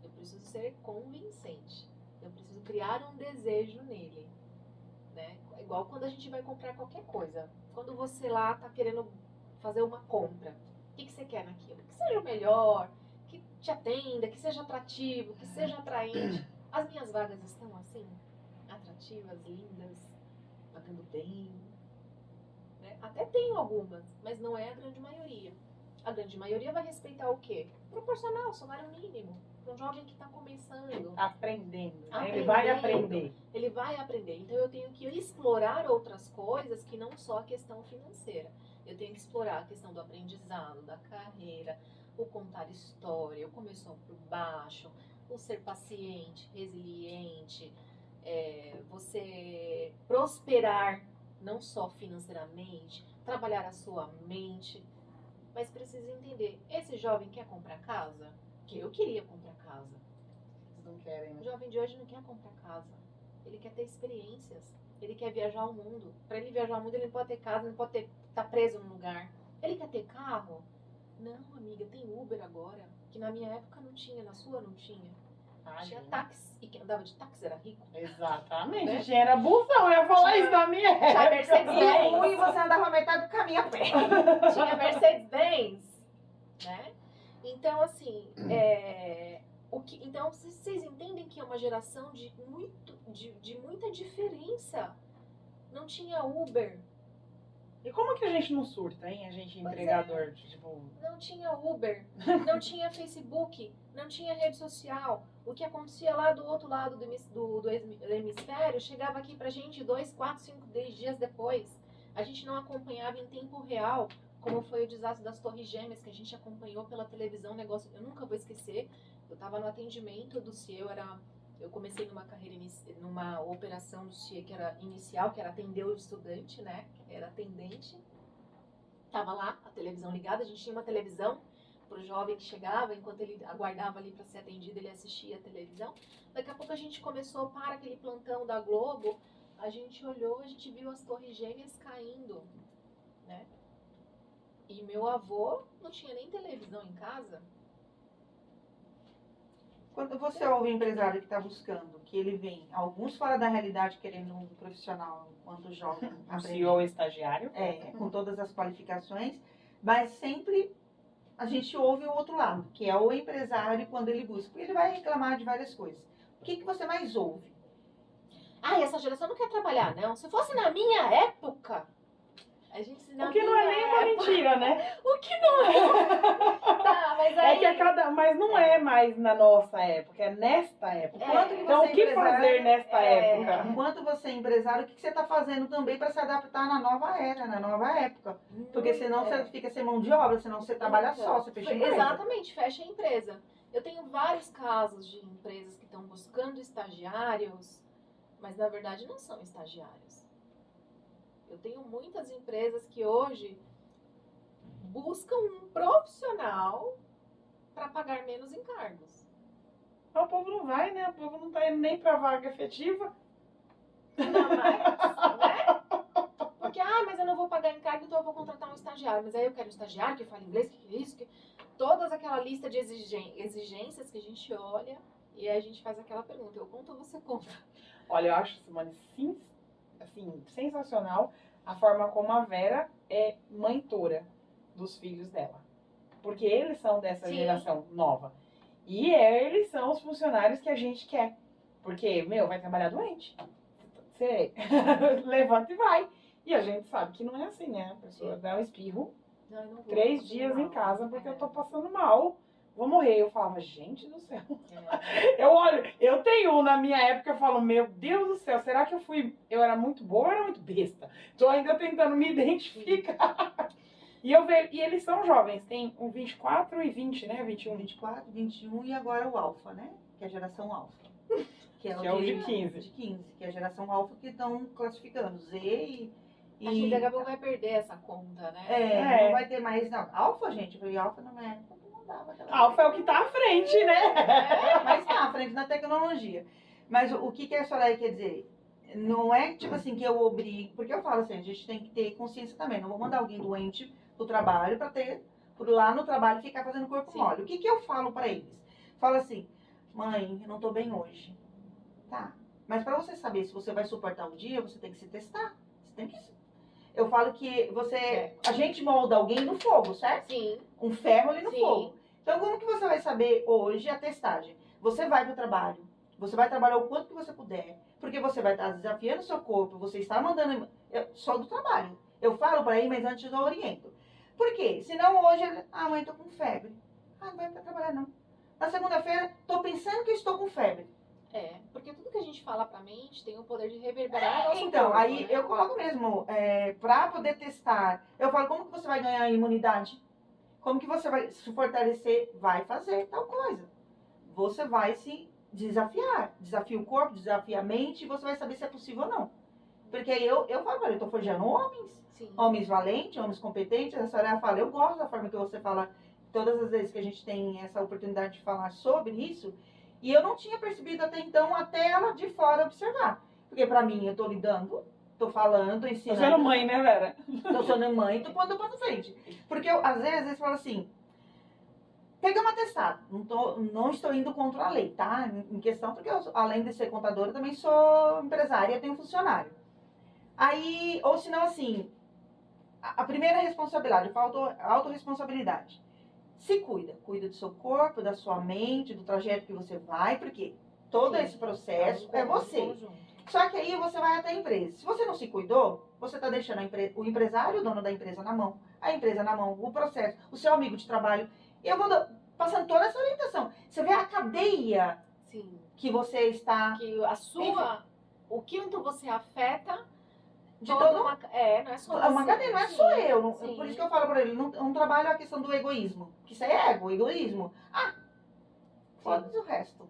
[SPEAKER 3] Eu preciso ser convincente. Eu preciso criar um desejo nele. Né? Igual quando a gente vai comprar qualquer coisa. Quando você lá tá querendo fazer uma compra, o que você quer naquilo? Que seja o melhor, que te atenda, que seja atrativo, que seja atraente. As minhas vagas estão assim, atrativas, lindas, pagando bem. Né? Até tenho algumas, mas não é a grande maioria. A grande maioria vai respeitar o quê? Proporcional, salário mínimo. Para um jovem que está começando.
[SPEAKER 2] Aprendendo, né? Ele vai aprender.
[SPEAKER 3] Ele vai aprender. Então eu tenho que explorar outras coisas que não só a questão financeira. Eu tenho que explorar a questão do aprendizado, da carreira, o contar história, o começar por baixo, o ser paciente, resiliente, você prosperar não só financeiramente, trabalhar a sua mente. Mas precisa entender, esse jovem quer comprar casa? Que eu queria comprar casa.
[SPEAKER 2] Eles não querem, né?
[SPEAKER 3] O jovem de hoje não quer comprar casa. Ele quer ter experiências. Ele quer viajar o mundo. Para ele viajar o mundo, ele não pode ter casa, não pode estar preso num lugar. Ele quer ter carro? Não, amiga, tem Uber agora. Que na minha época não tinha, na sua não tinha. Tinha táxi. E quem andava de táxi era rico.
[SPEAKER 2] Exatamente.
[SPEAKER 3] Né?
[SPEAKER 2] Tinha era busão, eu ia falar isso na minha
[SPEAKER 3] Tinha
[SPEAKER 2] época.
[SPEAKER 3] Mercedes-Benz.
[SPEAKER 1] E você andava metade do caminho a pé.
[SPEAKER 3] Tinha Mercedes-Benz. Né? Então, assim, então vocês entendem que é uma geração de muita diferença. Não tinha Uber,
[SPEAKER 2] E como que a gente não surta, hein? A gente entregador, tipo...
[SPEAKER 3] Não tinha Uber, não tinha Facebook, não tinha rede social. O que acontecia lá do outro lado do hemisfério chegava aqui pra gente 2, 4, 5, 10 dias depois. A gente não acompanhava em tempo real, como foi o desastre das Torres Gêmeas, que a gente acompanhou pela televisão, negócio, eu nunca vou esquecer. Eu estava no atendimento do CIE, eu comecei numa carreira, numa operação do CIE que era inicial, que era atender o estudante, né? Era atendente. Tava lá, a televisão ligada, a gente tinha uma televisão para o jovem que chegava, enquanto ele aguardava ali para ser atendido, ele assistia a televisão. Daqui a pouco a gente começou para aquele plantão da Globo, a gente olhou, a gente viu as Torres Gêmeas caindo, né? E meu avô não tinha nem televisão em casa.
[SPEAKER 1] Quando você ouve um empresário que está buscando, que ele vem, alguns fora da realidade querendo um profissional enquanto jovem,
[SPEAKER 2] Um CEO estagiário.
[SPEAKER 1] com todas as qualificações, mas sempre a gente ouve o outro lado, que é o empresário quando ele busca, porque ele vai reclamar de várias coisas. O que você mais ouve?
[SPEAKER 3] Ah, essa geração não quer trabalhar, não. Se fosse na minha época, a gente...
[SPEAKER 2] O que não é nem uma mentira, né?
[SPEAKER 3] O que não é? Tá, mas aí...
[SPEAKER 2] É que mas não é mais na nossa época, é nesta época. Então, o que fazer nesta época?
[SPEAKER 1] Enquanto você é empresário, o que você está fazendo também para se adaptar na nova era, na nova época? Porque senão você fica sem mão de obra, senão você trabalha só, você fecha a empresa.
[SPEAKER 3] Exatamente, fecha a empresa. Eu tenho vários casos de empresas que estão buscando estagiários, mas na verdade não são estagiários. Eu tenho muitas empresas que hoje buscam um profissional para pagar menos encargos.
[SPEAKER 2] O povo não vai, né? O povo não tá indo nem pra vaga efetiva.
[SPEAKER 3] Não mais, né? Porque, mas eu não vou pagar encargo, então eu vou contratar um estagiário. Mas aí eu quero um estagiário que fale inglês, que é isso, que... Todas aquela lista de exigências que a gente olha e aí a gente faz aquela pergunta, eu conto ou você conta?
[SPEAKER 2] Olha, eu acho, Simone, assim, sensacional a forma como a Vera é mentora dos filhos dela. Porque eles são dessa geração nova. E eles são os funcionários que a gente quer. Porque, vai trabalhar doente. Você levanta e vai. E a gente sabe que não é assim, né? A pessoa dá um espirro,
[SPEAKER 3] Não, eu não vou,
[SPEAKER 2] 3 dias em casa porque eu tô passando mal. Vou morrer. Eu falava, gente do céu. Eu tenho um na minha época, eu falo, meu Deus do céu, será que eu era muito boa ou era muito besta? Tô ainda tentando me identificar. E eles são jovens, tem um 24 e 20, né? 21.
[SPEAKER 1] 24, 21 e agora o Alfa, né? Que é a geração Alfa. Que é
[SPEAKER 2] o de 15.
[SPEAKER 1] De 15, que é a geração Alfa que estão classificando. Z e...
[SPEAKER 3] Acho que daqui a pouco vai perder essa conta, né?
[SPEAKER 1] Não vai ter mais, não. Alfa, gente, eu falei, Alfa na minha época não dava.
[SPEAKER 2] Alfa é o que tá à frente, né?
[SPEAKER 1] Mas tá à frente na tecnologia. Mas o que a Soraya quer dizer? Não é tipo assim que eu obrigo, porque eu falo assim, a gente tem que ter consciência também. Não vou mandar alguém doente pro trabalho pra ter, por lá no trabalho ficar fazendo corpo mole. O que eu falo pra eles? Falo assim, mãe, eu não tô bem hoje. Tá. Mas pra você saber se você vai suportar um dia, você tem que se testar. Você tem que... Eu falo que a gente molda alguém no fogo, certo?
[SPEAKER 3] Sim.
[SPEAKER 1] Um ferro ali no fogo. Então, como que você vai saber hoje a testagem? Você vai pro trabalho, você vai trabalhar o quanto que você puder, porque você vai estar desafiando o seu corpo, você está mandando... Só do trabalho. Eu falo pra ele, mas antes eu oriento. Por quê? Senão hoje, mãe, tô com febre. Não vai pra trabalhar não. Na segunda-feira, tô pensando que estou com febre.
[SPEAKER 3] Porque tudo que a gente fala pra mente tem o poder de reverberar nosso
[SPEAKER 1] então,
[SPEAKER 3] corpo,
[SPEAKER 1] aí
[SPEAKER 3] né?
[SPEAKER 1] eu coloco mesmo, pra poder testar, eu falo, como que você vai ganhar imunidade? Como que você vai se fortalecer? Vai fazer tal coisa. Você vai se desafiar. Desafia o corpo, desafia a mente, e você vai saber se é possível ou não. Porque eu falo, eu tô forjando homens.
[SPEAKER 3] Sim.
[SPEAKER 1] Homens valentes, homens competentes. A senhora fala, eu gosto da forma que você fala, todas as vezes que a gente tem essa oportunidade de falar sobre isso. E eu não tinha percebido até então, até ela de fora observar. Porque pra mim, eu tô lidando, tô falando, tô ensinando.
[SPEAKER 2] Tô sendo mãe, né, Vera?
[SPEAKER 1] Tô sendo mãe, tô pondo pra frente. Porque eu, às vezes, falo assim, pegamos atestado. Não estou indo contra a lei, tá? Em questão, porque eu, além de ser contadora, também sou empresária e tenho funcionário. Aí, ou senão assim, a primeira responsabilidade, a autorresponsabilidade. Se cuida do seu corpo, da sua mente, do trajeto que você vai, porque todo esse processo é você. Só que aí você vai até a empresa. Se você não se cuidou, você está deixando o empresário, o dono da empresa na mão, a empresa na mão, o processo, o seu amigo de trabalho. E eu vou passando toda essa orientação. Você vê a cadeia
[SPEAKER 3] Sim.
[SPEAKER 1] que você está...
[SPEAKER 3] Que a sua... O quanto você afeta...
[SPEAKER 1] De
[SPEAKER 3] toda
[SPEAKER 1] todo...
[SPEAKER 3] uma, não é só
[SPEAKER 1] uma
[SPEAKER 3] você.
[SPEAKER 1] cadeia, não é
[SPEAKER 3] Sim,
[SPEAKER 1] só eu.
[SPEAKER 3] sim.
[SPEAKER 1] Por isso que eu falo para ele, não trabalho a questão do egoísmo. Que isso é egoísmo. Foda-se o resto.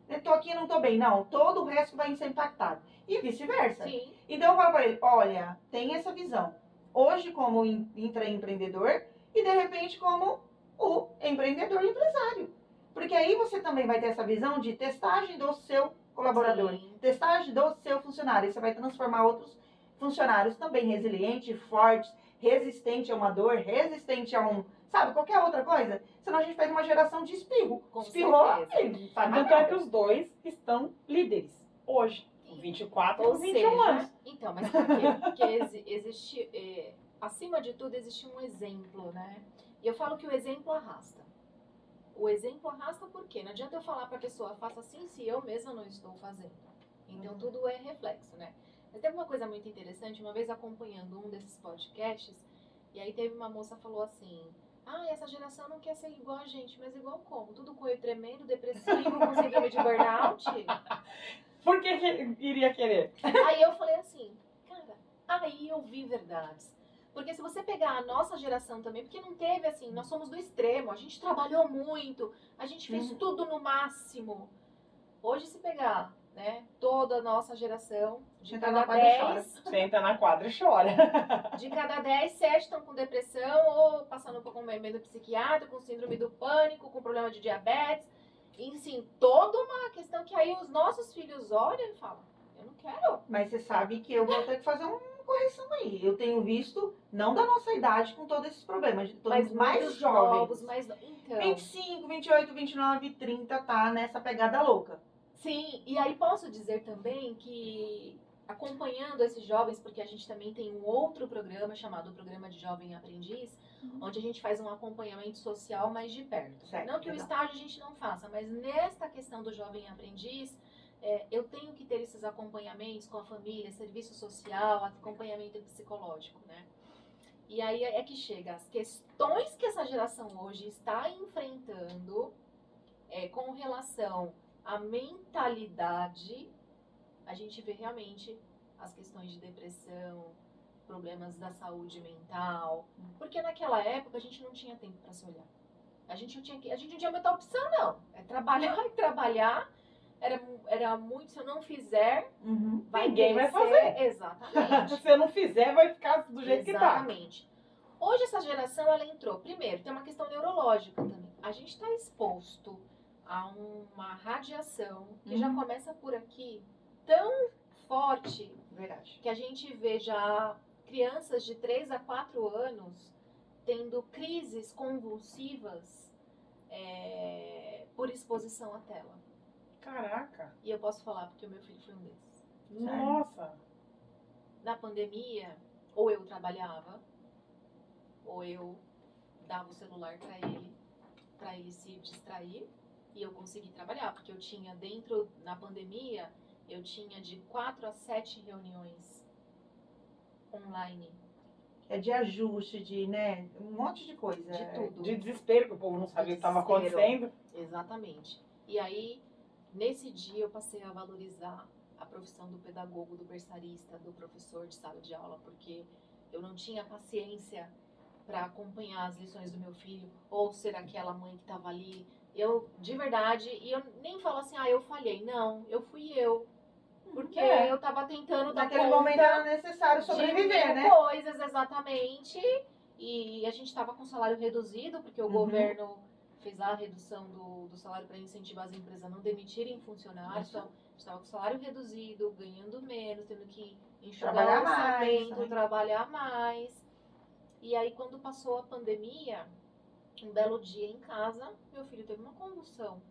[SPEAKER 1] Eu tô aqui e não tô bem. Não, todo o resto vai ser impactado. E vice-versa.
[SPEAKER 3] Sim.
[SPEAKER 1] Então eu falo para ele, olha, tem essa visão. Hoje como intraempreendedor e de repente como o empreendedor e empresário. Porque aí você também vai ter essa visão de testagem do seu colaborador,
[SPEAKER 3] Sim.
[SPEAKER 1] testagem do seu funcionário. E você vai transformar outros funcionários também resilientes, fortes, resistentes a uma dor, resistente a sabe, qualquer outra coisa. Senão a gente faz uma geração de espirro.
[SPEAKER 3] Com
[SPEAKER 1] Espirrou,
[SPEAKER 3] certeza.
[SPEAKER 1] ele não faz mais
[SPEAKER 2] Tanto é
[SPEAKER 1] nada.
[SPEAKER 2] que os dois estão líderes hoje. Com 24 e
[SPEAKER 3] Ou
[SPEAKER 2] com 21 anos.
[SPEAKER 3] seja, então, mas por quê? Porque existe, acima de tudo, existe um exemplo, né? E eu falo que o exemplo arrasta. O exemplo arrasta por quê? Não adianta eu falar pra pessoa, faça assim, se eu mesma não estou fazendo. Então, tudo é reflexo, né? Mas teve uma coisa muito interessante, uma vez acompanhando um desses podcasts, e aí teve uma moça que falou assim, essa geração não quer ser igual a gente, mas igual como? Tudo com eu tremendo, depressivo, com síndrome de burnout?
[SPEAKER 2] Por que iria querer?
[SPEAKER 3] Aí eu falei assim, cara, aí eu vi verdades. Porque se você pegar a nossa geração também, porque não teve assim, nós somos do extremo, a gente trabalhou muito, a gente fez tudo no máximo. Hoje se pegar, né, toda a nossa geração, de
[SPEAKER 1] Entra na
[SPEAKER 3] cada
[SPEAKER 1] quadra e chora.
[SPEAKER 3] 10,
[SPEAKER 2] Você entra na quadra e chora.
[SPEAKER 3] de cada 10, 7 estão com depressão ou passando por um medo psiquiátrico, com síndrome do pânico, com problema de diabetes. Enfim, toda uma questão que aí os nossos filhos olham e falam, eu não quero.
[SPEAKER 1] Mas você sabe que eu vou ter que fazer uma correção aí. Eu tenho visto, não da nossa idade, com todos esses problemas, de todos
[SPEAKER 3] Mas
[SPEAKER 1] mais
[SPEAKER 3] muitos
[SPEAKER 1] jovens.
[SPEAKER 3] novos, mais... Então,
[SPEAKER 1] 25, 28, 29, 30, tá nessa pegada louca.
[SPEAKER 3] sim, e aí posso dizer também que acompanhando esses jovens, porque a gente também tem um outro programa chamado Programa de Jovem Aprendiz, onde a gente faz um acompanhamento social mais de perto.
[SPEAKER 1] Certo,
[SPEAKER 3] Não que o
[SPEAKER 1] legal.
[SPEAKER 3] estágio a gente não faça, mas nesta questão do jovem aprendiz, eu tenho que ter esses acompanhamentos com a família, serviço social, acompanhamento psicológico, né? E aí é que chega as questões que essa geração hoje está enfrentando com relação à mentalidade, a gente vê realmente as questões de depressão, problemas da saúde mental, porque naquela época a gente não tinha tempo para se olhar. A gente não tinha muita opção, não. É trabalhar e trabalhar. Era muito, se eu não fizer,
[SPEAKER 2] Ninguém vai
[SPEAKER 3] fazer. Exatamente.
[SPEAKER 2] Se eu não fizer, vai ficar do jeito que tá.
[SPEAKER 3] Exatamente. Hoje essa geração, ela entrou, primeiro, tem uma questão neurológica também. A gente está exposto a uma radiação que já começa por aqui, tão forte,
[SPEAKER 1] Verdade.
[SPEAKER 3] que a gente vê já crianças de 3 a 4 anos tendo crises convulsivas por exposição à tela.
[SPEAKER 2] Caraca.
[SPEAKER 3] E eu posso falar porque o meu filho foi um desses.
[SPEAKER 2] Nossa.
[SPEAKER 3] Na pandemia, ou eu trabalhava, ou eu dava o celular para ele se distrair, e eu consegui trabalhar, porque eu tinha na pandemia, eu tinha de 4 a 7 reuniões online.
[SPEAKER 1] É de ajuste, de, né, um monte de coisa.
[SPEAKER 3] De tudo.
[SPEAKER 2] De desespero, que o povo não sabia o que estava
[SPEAKER 3] Desespero.
[SPEAKER 2] acontecendo.
[SPEAKER 3] Exatamente. E aí, nesse dia, eu passei a valorizar a profissão do pedagogo, do berçarista, do professor de sala de aula, porque eu não tinha paciência para acompanhar as lições do meu filho, ou ser aquela mãe que estava ali. Eu, de verdade, e eu nem falo assim, eu falhei. Não, eu fui eu. Porque eu tava tentando dar
[SPEAKER 1] Naquele
[SPEAKER 3] conta
[SPEAKER 1] momento era necessário sobreviver,
[SPEAKER 3] de
[SPEAKER 1] né?
[SPEAKER 3] coisas, exatamente. E a gente tava com salário reduzido, porque o governo fez a redução do salário para incentivar as empresas a não demitirem funcionários. Então, a gente estava com salário reduzido, ganhando menos, tendo que enxugar
[SPEAKER 1] Trabalhar
[SPEAKER 3] o orçamento,
[SPEAKER 1] mais.
[SPEAKER 3] trabalhar mais. E aí, quando passou a pandemia, um belo dia em casa, meu filho teve uma convulsão.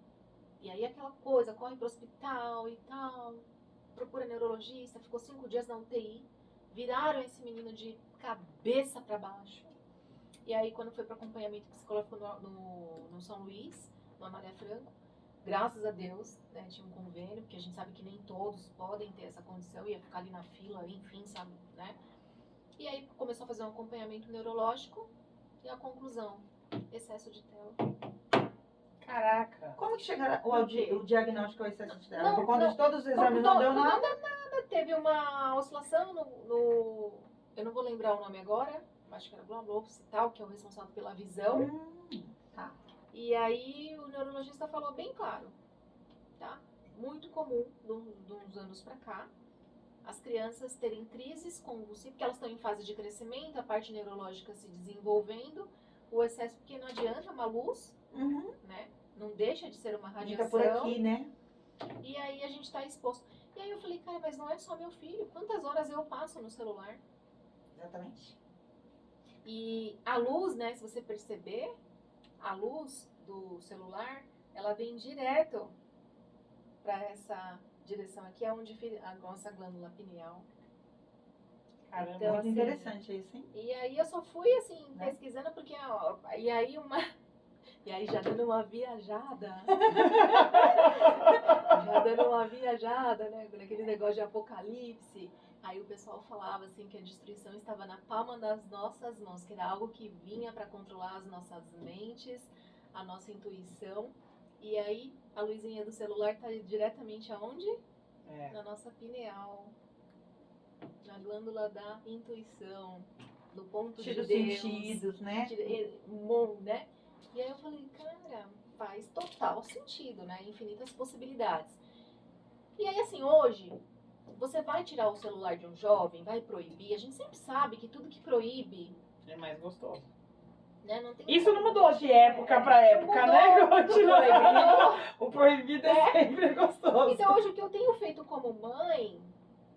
[SPEAKER 3] E aí, aquela coisa, corre pro hospital e tal, procura neurologista, ficou 5 dias na UTI, viraram esse menino de cabeça para baixo. E aí, quando foi para acompanhamento psicológico no São Luís, no Amália Franco, graças a Deus, né, tinha um convênio, porque a gente sabe que nem todos podem ter essa condição, ia ficar ali na fila, enfim, sabe, né? E aí começou a fazer um acompanhamento neurológico e a conclusão, excesso de tela.
[SPEAKER 1] Como que chegaram
[SPEAKER 3] quê?
[SPEAKER 1] o diagnóstico ao excesso de tela?
[SPEAKER 3] Não,
[SPEAKER 1] Por conta
[SPEAKER 3] não.
[SPEAKER 1] de todos os exames não deu nada?
[SPEAKER 3] Teve uma oscilação no... Eu não vou lembrar o nome agora, acho que era Globocital, que é o responsável pela visão.
[SPEAKER 1] Tá.
[SPEAKER 3] E aí o neurologista falou bem claro, tá? Muito comum de uns anos pra cá, as crianças terem crises convulsivas, porque elas estão em fase de crescimento, a parte neurológica se desenvolvendo, o excesso, porque não adianta uma luz, né? Não deixa de ser uma radiação.
[SPEAKER 1] Fica por aqui, né?
[SPEAKER 3] E aí a gente tá exposto. E aí eu falei, cara, mas não é só meu filho, quantas horas eu passo no celular?
[SPEAKER 1] Exatamente.
[SPEAKER 3] E a luz, né, se você perceber, a luz do celular, ela vem direto para essa direção aqui, é onde fica a nossa glândula pineal.
[SPEAKER 2] Caramba,
[SPEAKER 3] Então,
[SPEAKER 1] Muito
[SPEAKER 3] assim,
[SPEAKER 1] interessante isso, hein?
[SPEAKER 3] E aí eu só fui, assim,
[SPEAKER 1] Né?
[SPEAKER 3] pesquisando, porque, ó, e aí já dando uma viajada, né, naquele negócio de apocalipse. Aí o pessoal falava assim que a destruição estava na palma das nossas mãos, que era algo que vinha para controlar as nossas mentes, a nossa intuição. E aí a luzinha do celular está diretamente aonde? Na nossa pineal, na glândula da intuição, no ponto de
[SPEAKER 1] Tira os
[SPEAKER 3] Deus.
[SPEAKER 1] sentidos, né?
[SPEAKER 3] Né? E aí eu falei, cara, faz total sentido, né? Infinitas possibilidades. E aí assim, hoje, você vai tirar o celular de um jovem, vai proibir, a gente sempre sabe que tudo que proíbe
[SPEAKER 2] é mais gostoso.
[SPEAKER 3] né, não tem
[SPEAKER 2] Isso
[SPEAKER 3] como.
[SPEAKER 2] não mudou de época pra época, né? Continua. O proibido é sempre gostoso.
[SPEAKER 3] Então hoje o que eu tenho feito como mãe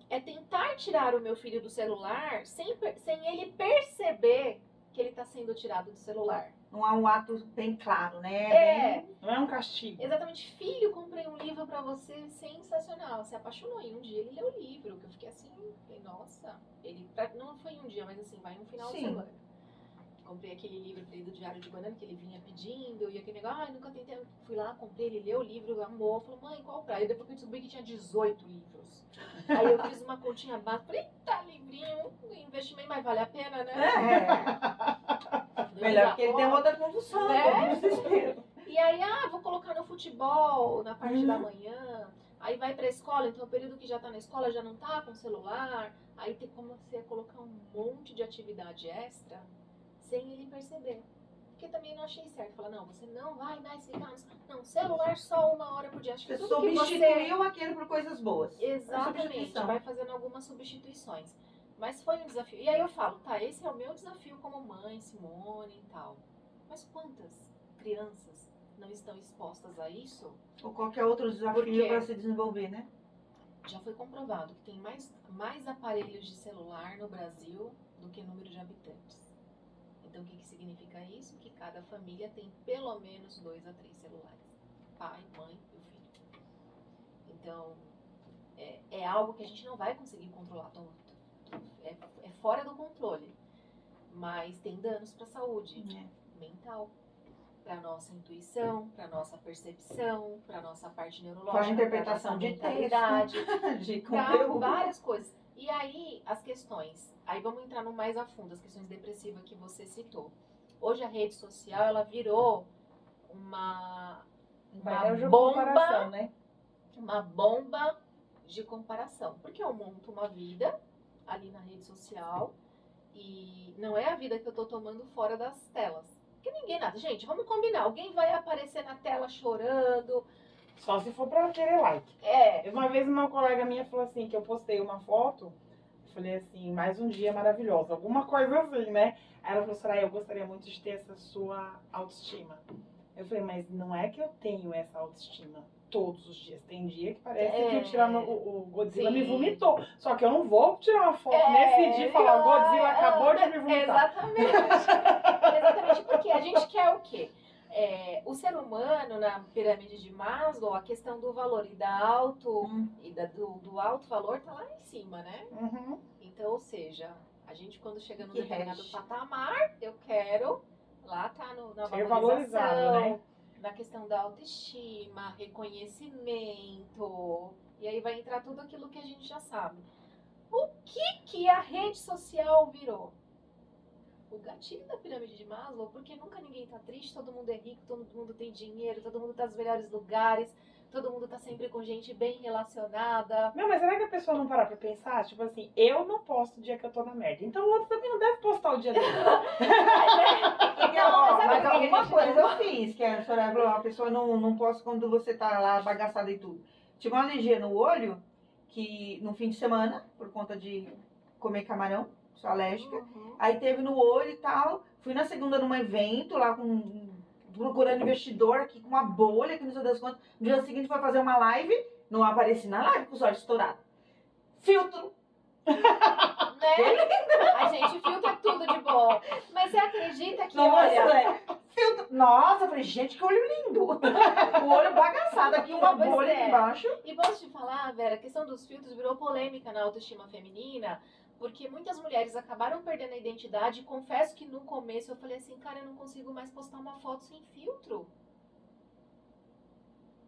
[SPEAKER 3] é tentar tirar o meu filho do celular sem ele perceber que ele está sendo tirado do celular.
[SPEAKER 1] Não há um ato bem claro, né?
[SPEAKER 2] Não é um castigo.
[SPEAKER 3] Exatamente. Filho, comprei um livro pra você sensacional. Se apaixonou. E um dia ele leu o livro, que eu fiquei assim, falei, nossa. Não foi em um dia, mas assim, vai um final de semana. Comprei aquele livro pra ele do Diário de Banana, que ele vinha pedindo, e aquele negócio, nunca tentei. Fui lá, comprei, ele leu o livro, amou, falou, mãe, qual praia? E depois que eu descobri que tinha 18 livros. Aí eu fiz uma continha básica, falei, eita, livrinho, investimento, mas vale a pena, né?
[SPEAKER 1] Melhor que ele tem outra convulsão,
[SPEAKER 3] né?
[SPEAKER 1] desespero.
[SPEAKER 3] E aí, vou colocar no futebol, na parte da manhã. Aí vai pra escola, então o período que já tá na escola já não tá com celular. Aí tem como você colocar um monte de atividade extra sem ele perceber. Porque também não achei certo. Falar, não, você não vai mais ficar não, celular só 1 hora por dia. Acho que
[SPEAKER 1] Você
[SPEAKER 3] tudo
[SPEAKER 1] substituiu aquilo por coisas boas.
[SPEAKER 3] Exatamente, vai fazendo algumas substituições. Mas foi um desafio. E aí eu falo, tá, esse é o meu desafio como mãe, Simone e tal. Mas quantas crianças não estão expostas a isso?
[SPEAKER 1] Ou qualquer outro desafio para se desenvolver, né?
[SPEAKER 3] Já foi comprovado que tem mais aparelhos de celular no Brasil do que número de habitantes. Então, o que significa isso? Que cada família tem pelo menos 2 a 3 celulares. Pai, mãe e o filho. Então, é algo que a gente não vai conseguir controlar. É fora do controle. Mas tem danos para a saúde mental, para nossa intuição, para nossa percepção, para nossa parte neurológica,
[SPEAKER 1] para a interpretação de texto, de conteúdo,
[SPEAKER 3] várias coisas. E aí, as questões. Aí vamos entrar no mais a fundo, as questões depressivas que você citou. Hoje a rede social, ela virou uma bomba,
[SPEAKER 2] né?
[SPEAKER 3] Uma bomba de comparação. Porque eu monto uma vida ali na rede social e não é a vida que eu tô tomando fora das telas. Porque ninguém nada. Gente, vamos combinar. Alguém vai aparecer na tela chorando.
[SPEAKER 2] Só se for pra querer like. Uma vez uma colega minha falou assim, que eu postei uma foto, eu falei assim, mais um dia maravilhoso, alguma coisa assim, né? Aí ela falou, Soraya, eu gostaria muito de ter essa sua autoestima. Eu falei, mas não é que eu tenho essa autoestima todos os dias. Tem dia que parece que o Godzilla me vomitou. Só que eu não vou tirar uma foto nesse dia e falar, o Godzilla acabou de me vomitar.
[SPEAKER 3] Exatamente, porque a gente quer o quê? O ser humano, na pirâmide de Maslow, a questão do valor e do alto valor tá lá em cima, né? Então, ou seja, a gente quando chega num determinado patamar, eu quero lá tá na valorização, né? Na questão da autoestima, reconhecimento, e aí vai entrar tudo aquilo que a gente já sabe. O que a rede social virou? O gatilho da pirâmide de Maslow, porque nunca ninguém tá triste, todo mundo é rico, todo mundo tem dinheiro, todo mundo tá nos melhores lugares, todo mundo tá sempre com gente bem relacionada.
[SPEAKER 2] Não, mas será que a pessoa não parar pra pensar? Tipo assim, eu não posto o dia que eu tô na merda. Então o outro também não deve postar o dia dele.
[SPEAKER 1] Mas alguma coisa eu fiz, que a senhora falou, a pessoa não posta quando você tá lá bagaçada e tudo. Tive uma alergia no olho, que no fim de semana, por conta de comer camarão, sou alérgica. Aí teve no olho e tal. Fui na segunda num evento lá procurando investidor aqui com uma bolha, que não sei das quantas. No dia seguinte foi fazer uma live, não apareci na live com os olhos estourados. Filtro.
[SPEAKER 3] Né? A gente filtra tudo de bom. Mas você acredita que,
[SPEAKER 1] Nossa,
[SPEAKER 3] olha...
[SPEAKER 1] filtro. Nossa, eu falei, gente, que olho lindo. O olho bagaçado aqui, uma
[SPEAKER 3] Pois
[SPEAKER 1] bolha
[SPEAKER 3] é.
[SPEAKER 1] aqui embaixo.
[SPEAKER 3] E posso te falar, Vera, a questão dos filtros virou polêmica na autoestima feminina, porque muitas mulheres acabaram perdendo a identidade. Confesso que no começo eu falei assim, cara, eu não consigo mais postar uma foto sem filtro.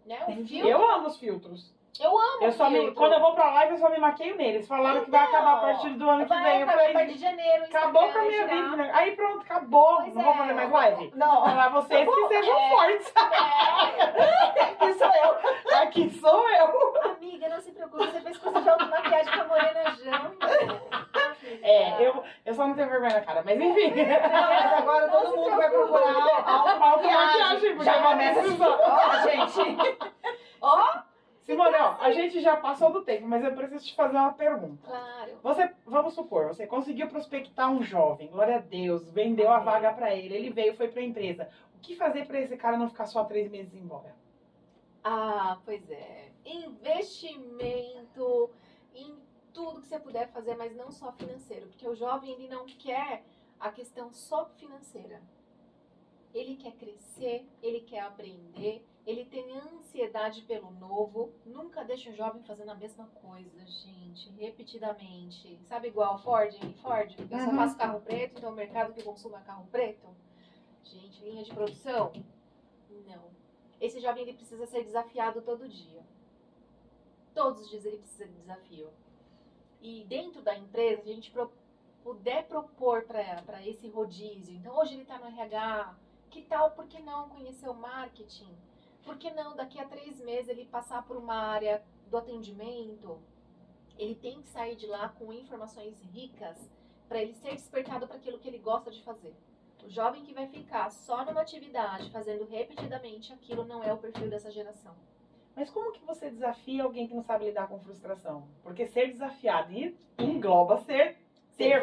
[SPEAKER 3] Né? O
[SPEAKER 1] Entendi.
[SPEAKER 3] filtro,
[SPEAKER 2] Eu amo os filtros.
[SPEAKER 3] eu amo filtro.
[SPEAKER 2] Quando eu vou pra live, eu só me maqueio neles. Falaram que vai acabar a partir do ano que
[SPEAKER 3] Vai
[SPEAKER 2] vem. Eu
[SPEAKER 3] acabar a
[SPEAKER 2] falei,
[SPEAKER 3] partir de janeiro. o
[SPEAKER 2] acabou
[SPEAKER 3] Instagram
[SPEAKER 2] com a
[SPEAKER 3] vai
[SPEAKER 2] minha
[SPEAKER 3] girar.
[SPEAKER 2] vida. Né? Aí pronto, acabou.
[SPEAKER 3] Pois
[SPEAKER 2] não vou
[SPEAKER 3] é.
[SPEAKER 2] fazer mais live.
[SPEAKER 1] Não,
[SPEAKER 2] Pra vocês que sejam fortes.
[SPEAKER 1] aqui sou eu.
[SPEAKER 2] Aqui sou eu.
[SPEAKER 3] Amiga, não se preocupe, você fez curso de automaquiagem com a Morena Jamba.
[SPEAKER 2] Eu só não tenho vergonha na cara, mas enfim.
[SPEAKER 1] Não, mas agora todo mundo vai procurar
[SPEAKER 2] Automaquiagem, porque
[SPEAKER 1] Já
[SPEAKER 2] vai
[SPEAKER 1] começa assim.
[SPEAKER 2] precisar.
[SPEAKER 1] Ó, gente.
[SPEAKER 3] Ó,
[SPEAKER 2] Simone, ó, a gente já passou do tempo, mas eu preciso te fazer uma pergunta.
[SPEAKER 3] claro.
[SPEAKER 2] Vamos supor, você conseguiu prospectar um jovem, glória a Deus, vendeu a
[SPEAKER 3] Amém.
[SPEAKER 2] vaga pra ele, ele veio, foi pra empresa. O que fazer pra esse cara não ficar só 3 meses e ir embora?
[SPEAKER 3] Ah, pois é. Investimento em tudo que você puder fazer, mas não só financeiro. Porque o jovem, ele não quer a questão só financeira. Ele quer crescer, ele quer aprender, ele tem ansiedade pelo novo. Nunca deixa o jovem fazendo a mesma coisa, gente, repetidamente. Sabe igual Ford, Henry Ford? Eu só faço carro preto, então o mercado que consuma carro preto. Gente, linha de produção? Não. Esse jovem, ele precisa ser desafiado todo dia. Todos os dias ele precisa de desafio. E dentro da empresa, a gente puder propor para esse rodízio. Então, hoje ele está no RH. Que tal, por que não conhecer o marketing? Por que não, daqui a 3 meses, ele passar por uma área do atendimento? Ele tem que sair de lá com informações ricas para ele ser despertado para aquilo que ele gosta de fazer. O jovem que vai ficar só numa atividade, fazendo repetidamente aquilo, não é o perfil dessa geração.
[SPEAKER 2] Mas como que você desafia alguém que não sabe lidar com frustração? Porque ser desafiado engloba ter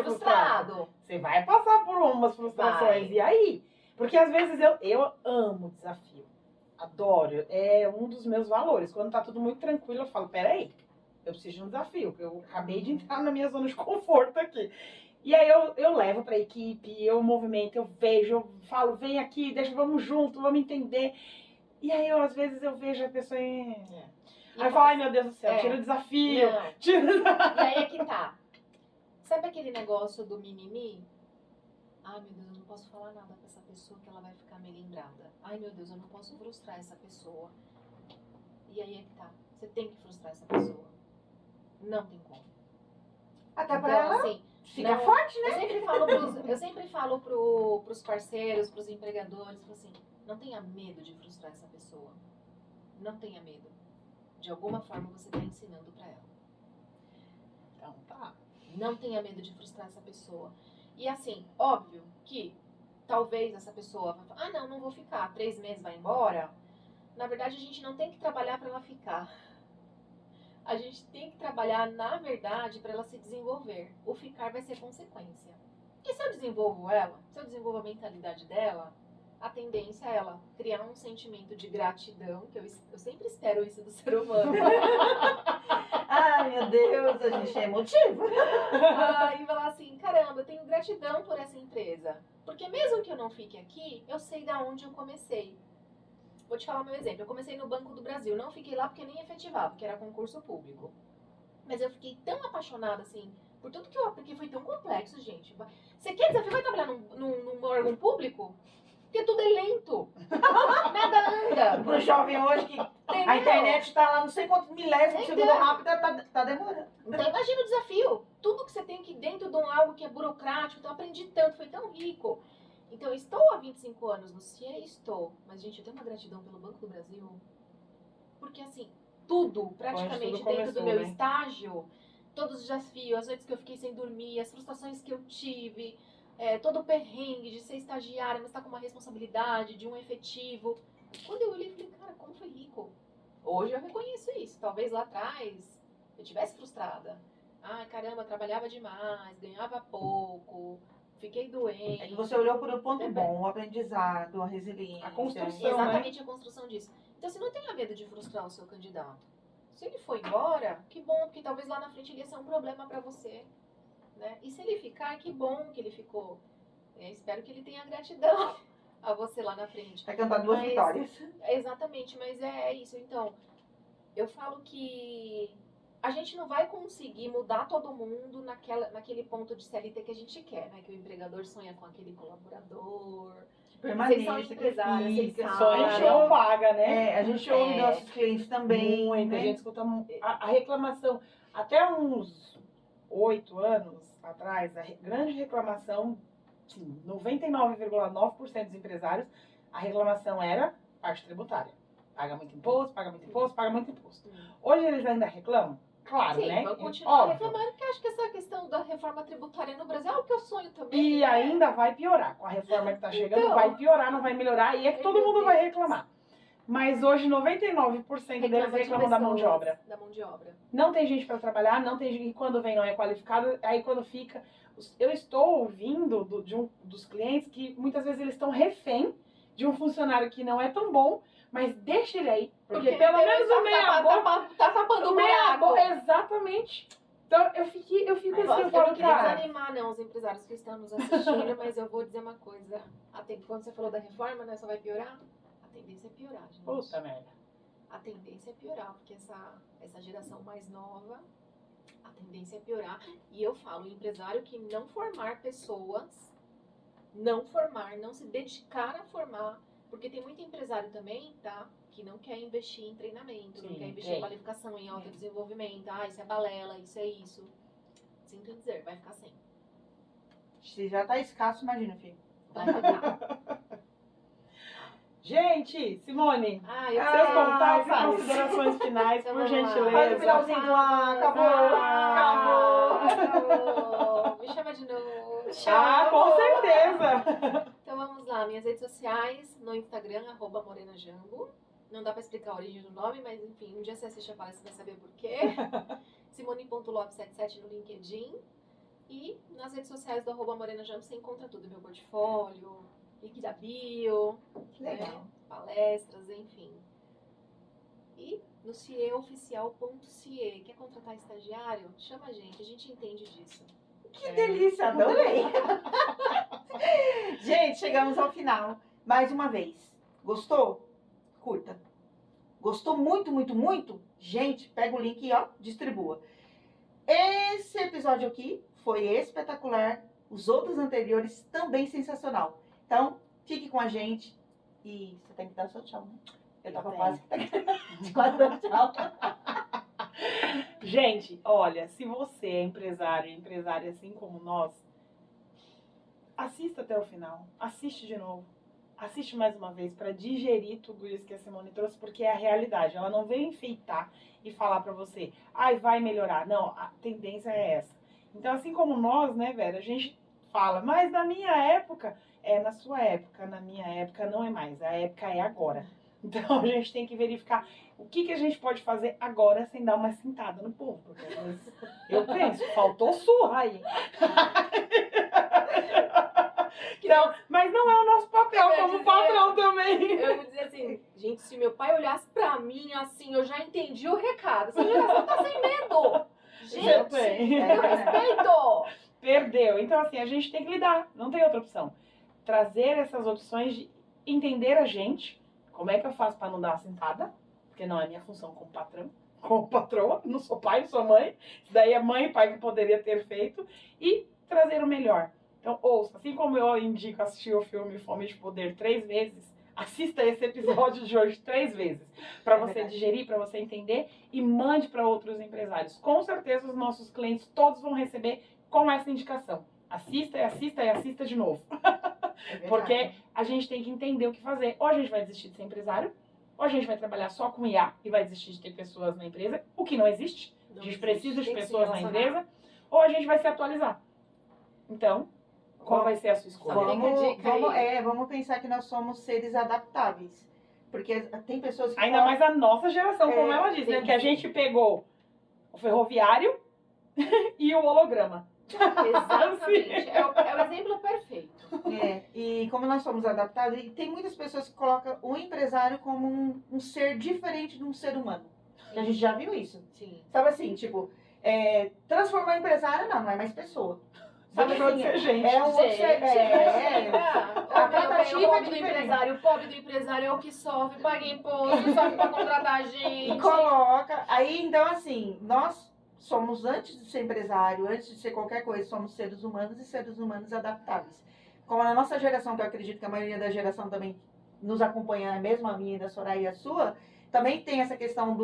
[SPEAKER 2] frustrado. Você vai passar por umas frustrações.
[SPEAKER 3] Vai.
[SPEAKER 2] E aí? Porque às vezes eu amo desafio. Adoro. É um dos meus valores. Quando tá tudo muito tranquilo, eu falo, peraí, eu preciso de um desafio. Porque eu acabei de entrar na minha zona de conforto aqui. E aí eu levo pra equipe, eu movimento, eu vejo, eu falo, vem aqui, vamos junto, vamos entender. E aí, às vezes, eu vejo a pessoa em... Aí eu falo, ai meu Deus do céu, tira o desafio,
[SPEAKER 3] Não.
[SPEAKER 2] tira...
[SPEAKER 3] E aí é que tá. Sabe aquele negócio do mimimi? Ai, meu Deus, eu não posso falar nada pra essa pessoa que ela vai ficar melindrada. Ai, meu Deus, eu não posso frustrar essa pessoa. E aí é que tá. Você tem que frustrar essa pessoa. Não tem como.
[SPEAKER 1] Até pra
[SPEAKER 3] Então,
[SPEAKER 1] ela
[SPEAKER 3] assim,
[SPEAKER 1] ficar
[SPEAKER 3] não-
[SPEAKER 1] forte, né?
[SPEAKER 3] eu sempre falo pros parceiros, pros empregadores, falo assim, não tenha medo de frustrar essa pessoa. Não tenha medo. De alguma forma você está ensinando para ela.
[SPEAKER 2] Então, tá.
[SPEAKER 3] Não tenha medo de frustrar essa pessoa. E assim, óbvio que talvez essa pessoa vai falar, não vou ficar, 3 meses vai embora. Na verdade, a gente não tem que trabalhar para ela ficar. A gente tem que trabalhar, na verdade, para ela se desenvolver. O ficar vai ser consequência. E se eu desenvolvo ela, se eu desenvolvo a mentalidade dela, a tendência é ela criar um sentimento de gratidão, que eu sempre espero isso do ser humano.
[SPEAKER 1] Ai, meu Deus, a gente é emotiva.
[SPEAKER 3] E falar assim, caramba, eu tenho gratidão por essa empresa. Porque mesmo que eu não fique aqui, eu sei da onde eu comecei. Vou te falar meu exemplo. Eu comecei no Banco do Brasil. Não fiquei lá porque nem efetivava, porque era concurso público. Mas eu fiquei tão apaixonada, assim, por tudo que eu... Porque foi tão complexo, gente. Você quer desafio? Vai trabalhar num órgão público? Porque tudo é lento. Nada anda.
[SPEAKER 1] Pro jovem hoje que
[SPEAKER 3] Entendeu?
[SPEAKER 1] a internet tá lá não sei quantos milésimos de segundo
[SPEAKER 3] Entendeu?
[SPEAKER 1] rápido, tá demorando.
[SPEAKER 3] Então imagina o desafio. Tudo que você tem aqui dentro de algo que é burocrático, então eu aprendi tanto, foi tão rico. Então eu estou há 25 anos no CIE, estou. Mas, gente, eu tenho uma gratidão pelo Banco do Brasil. Porque, assim, tudo, praticamente,
[SPEAKER 2] tudo
[SPEAKER 3] dentro do
[SPEAKER 2] começou,
[SPEAKER 3] meu
[SPEAKER 2] né?
[SPEAKER 3] estágio, todos os desafios, as noites que eu fiquei sem dormir, as frustrações que eu tive, todo o perrengue de ser estagiária, mas estar com uma responsabilidade, de um efetivo. Quando eu olhei, eu falei, cara, como foi rico. Hoje eu reconheço isso. Talvez lá atrás eu estivesse frustrada. Ai, caramba, trabalhava demais, ganhava pouco, fiquei doente.
[SPEAKER 1] É que você olhou por um ponto
[SPEAKER 3] É,
[SPEAKER 1] bom, o aprendizado, a resiliência.
[SPEAKER 2] A construção.
[SPEAKER 3] Exatamente a construção disso. Então, você não tenha medo de frustrar o seu candidato. Se ele for embora, que bom, porque talvez lá na frente ele ia ser um problema pra você. Né? E se ele ficar, que bom que ele ficou. Espero que ele tenha gratidão a você lá na frente.
[SPEAKER 1] Vai cantar duas
[SPEAKER 3] Mas-
[SPEAKER 1] vitórias.
[SPEAKER 3] Exatamente, mas é isso. Então, eu falo que a gente não vai conseguir mudar todo mundo naquele ponto de CLT que a gente quer, né? Que o empregador sonha com aquele colaborador. Vocês são
[SPEAKER 1] Permanência, que
[SPEAKER 3] empresários, vocês
[SPEAKER 1] fica.
[SPEAKER 2] Sonha
[SPEAKER 3] sabem.
[SPEAKER 2] não paga, né?
[SPEAKER 1] A gente ouve
[SPEAKER 3] É.
[SPEAKER 1] nossos clientes também.
[SPEAKER 2] Muita
[SPEAKER 1] né?
[SPEAKER 2] gente escuta a reclamação. Até uns 8 anos atrás, grande reclamação, sim, 99,9% dos empresários, a reclamação era parte tributária. Paga muito imposto, paga muito imposto, paga muito imposto. Hoje eles ainda reclamam? Claro,
[SPEAKER 3] Sim,
[SPEAKER 2] né?
[SPEAKER 3] vou continuar
[SPEAKER 2] Óbvio.
[SPEAKER 3] reclamando, porque acho que essa questão da reforma tributária no Brasil é algo que eu sonho também.
[SPEAKER 2] E
[SPEAKER 3] né?
[SPEAKER 2] ainda vai piorar. Com a reforma que tá chegando,
[SPEAKER 3] Então.
[SPEAKER 2] vai piorar, não vai melhorar. E é que
[SPEAKER 3] Ai,
[SPEAKER 2] todo
[SPEAKER 3] meu
[SPEAKER 2] mundo
[SPEAKER 3] Deus.
[SPEAKER 2] vai reclamar. Mas hoje 99% deles
[SPEAKER 3] de
[SPEAKER 2] reclamam da mão de
[SPEAKER 3] pessoas,
[SPEAKER 2] obra.
[SPEAKER 3] Da mão de obra.
[SPEAKER 2] Não tem gente para trabalhar, não tem gente, e quando vem não é qualificado, aí quando fica... Eu estou ouvindo dos clientes que muitas vezes eles estão refém de um funcionário que não é tão bom, mas deixa ele aí. Porque pelo menos o meia boca...
[SPEAKER 3] Tá tapando o
[SPEAKER 2] meia
[SPEAKER 3] buraco.
[SPEAKER 2] boca, exatamente. Então eu fico assim, eu
[SPEAKER 3] Eu não
[SPEAKER 2] falo,
[SPEAKER 3] queria
[SPEAKER 2] cara...
[SPEAKER 3] desanimar, não, os empresários que estão nos assistindo, mas eu vou dizer uma coisa. Quando você falou da reforma, né, só vai piorar? A tendência é piorar, gente.
[SPEAKER 2] Puta merda.
[SPEAKER 3] A tendência é piorar, porque essa geração mais nova, a tendência é piorar. E eu falo, o empresário que não formar pessoas, não se dedicar a formar, porque tem muito empresário também, tá? Que não quer investir em treinamento, não
[SPEAKER 2] Sim,
[SPEAKER 3] quer investir
[SPEAKER 2] tem.
[SPEAKER 3] em qualificação, em autodesenvolvimento. Ah, isso é balela, isso é isso. Sinto dizer, vai ficar sem.
[SPEAKER 1] Se já tá escasso, imagina, filho.
[SPEAKER 3] Vai ficar.
[SPEAKER 2] Gente, Simone,
[SPEAKER 3] Ah, eu
[SPEAKER 2] seus contatos e
[SPEAKER 1] faz.
[SPEAKER 2] considerações finais,
[SPEAKER 3] Então
[SPEAKER 2] por
[SPEAKER 3] vamos lá.
[SPEAKER 2] gentileza.
[SPEAKER 1] Faz o finalzinho do acabou.
[SPEAKER 3] Me chama de novo.
[SPEAKER 2] Ah, com certeza.
[SPEAKER 3] Então vamos lá, minhas redes sociais, no Instagram, @morenajambo. Não dá pra explicar a origem do nome, mas enfim, um dia você assiste a palestra e vai saber por quê. Simone.lopes77 no LinkedIn. E nas redes sociais do @morenajambo você encontra tudo, meu portfólio, link da bio,
[SPEAKER 1] Legal.
[SPEAKER 3] palestras, enfim. E no cieoficial.ce, quer contratar estagiário? Chama a gente entende disso.
[SPEAKER 1] Que delícia, adorei. Gente, chegamos ao final. Mais uma vez. Gostou? Curta. Gostou muito, muito, muito? Gente, pega o link e ó, distribua. Esse episódio aqui foi espetacular. Os outros anteriores também sensacional. Então, fique com a gente. E você tem que dar o seu tchau, né? Eu tava quase dando tchau.
[SPEAKER 2] Gente, olha, se você é empresária assim como nós, assista até o final. Assiste de novo. Assiste mais uma vez para digerir tudo isso que a Simone trouxe, porque é a realidade. Ela não veio enfeitar e falar para você, ai, vai melhorar. Não, a tendência é essa. Então, assim como nós, né, Vera, a gente fala, mas na minha época, na sua época, na minha época não é mais, a época é agora. Então, a gente tem que verificar o que a gente pode fazer agora sem dar uma cintada no povo. Porque às vezes eu penso, faltou surra aí. Então, mas não é o nosso papel como patrão também.
[SPEAKER 3] Eu vou dizer assim, gente, se meu pai olhasse pra mim assim, eu já entendi o recado. Essa geração tá sem medo. Gente,
[SPEAKER 2] bem.
[SPEAKER 3] eu respeito.
[SPEAKER 2] Perdeu. Então, assim, a gente tem que lidar. Não tem outra opção. Trazer essas opções de entender a gente. Como é que eu faço para não dar uma sentada? Porque não é minha função como patrão. Como patroa. Não sou pai, não sou mãe. Isso daí é mãe e pai que poderia ter feito. E trazer o melhor. Então, ouça. Assim como eu indico assistir o filme Fome de Poder 3 vezes, assista esse episódio de hoje 3 vezes. Para você
[SPEAKER 1] verdade.
[SPEAKER 2] digerir, para você entender e mande para outros empresários. Com certeza, os nossos clientes todos vão receber com essa indicação. Assista e assista e assista de novo.
[SPEAKER 1] É verdade.
[SPEAKER 2] Porque a gente tem que entender o que fazer. Ou a gente vai desistir de ser empresário, ou a gente vai trabalhar só com IA e vai desistir de ter pessoas na empresa, o que não existe.
[SPEAKER 3] Não
[SPEAKER 2] A gente
[SPEAKER 3] existe.
[SPEAKER 2] precisa de
[SPEAKER 3] Tem que se
[SPEAKER 2] pessoas na
[SPEAKER 3] relacionar.
[SPEAKER 2] empresa, ou a gente vai se atualizar. Então, qual vai ser a sua escolha?
[SPEAKER 3] Vamos- Fica a dica aí.
[SPEAKER 1] Vamos pensar que nós somos seres adaptáveis. Porque tem pessoas que
[SPEAKER 2] Ainda
[SPEAKER 1] falam-
[SPEAKER 2] mais a nossa geração, como ela diz, né?
[SPEAKER 3] sim,
[SPEAKER 2] Que a
[SPEAKER 3] sim.
[SPEAKER 2] gente pegou o ferroviário e o holograma.
[SPEAKER 3] Exatamente. É o exemplo perfeito.
[SPEAKER 1] E como nós somos adaptados, e tem muitas pessoas que colocam o empresário como um ser diferente de um ser humano. A gente já viu isso.
[SPEAKER 3] Sim.
[SPEAKER 1] Sabe assim, tipo, transformar empresário não é mais pessoa. Sabe
[SPEAKER 2] Deixou de
[SPEAKER 1] assim,
[SPEAKER 2] ser gente.
[SPEAKER 1] é um outro ser.
[SPEAKER 3] A
[SPEAKER 1] tratativa
[SPEAKER 3] o
[SPEAKER 1] é
[SPEAKER 3] pobre do
[SPEAKER 1] diferente.
[SPEAKER 3] empresário, o pobre do empresário é o que sofre, paga imposto, sofre pra contratar gente.
[SPEAKER 1] E coloca. Aí, então, assim, nós somos, antes de ser empresário, antes de ser qualquer coisa, somos seres humanos e seres humanos adaptáveis. Como na nossa geração, que eu acredito que a maioria da geração também nos acompanha, mesmo a minha, da Soraya e a sua, também tem essa questão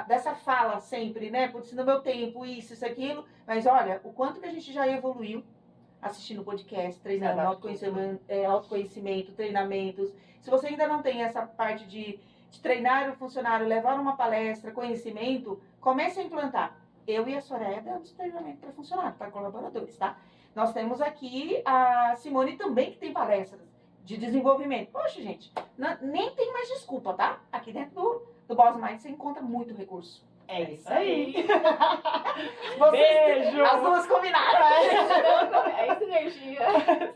[SPEAKER 1] dessa fala sempre, né? Putz, no meu tempo, isso, aquilo. Mas olha, o quanto que a gente já evoluiu assistindo podcast, treinando, autoconhecimento, treinamentos. Se você ainda não tem essa parte de treinar o funcionário, levar uma palestra, conhecimento, comece a implantar. Eu e a Soraya damos treinamento para funcionário, para colaboradores, tá? Nós temos aqui a Simone também, que tem palestras de desenvolvimento. Poxa, gente, nem tem mais desculpa, tá? Aqui dentro do Boss Mind você encontra muito recurso.
[SPEAKER 2] É isso aí.
[SPEAKER 1] Vocês,
[SPEAKER 2] Beijo.
[SPEAKER 1] as duas combinaram, né?
[SPEAKER 3] É isso, energia.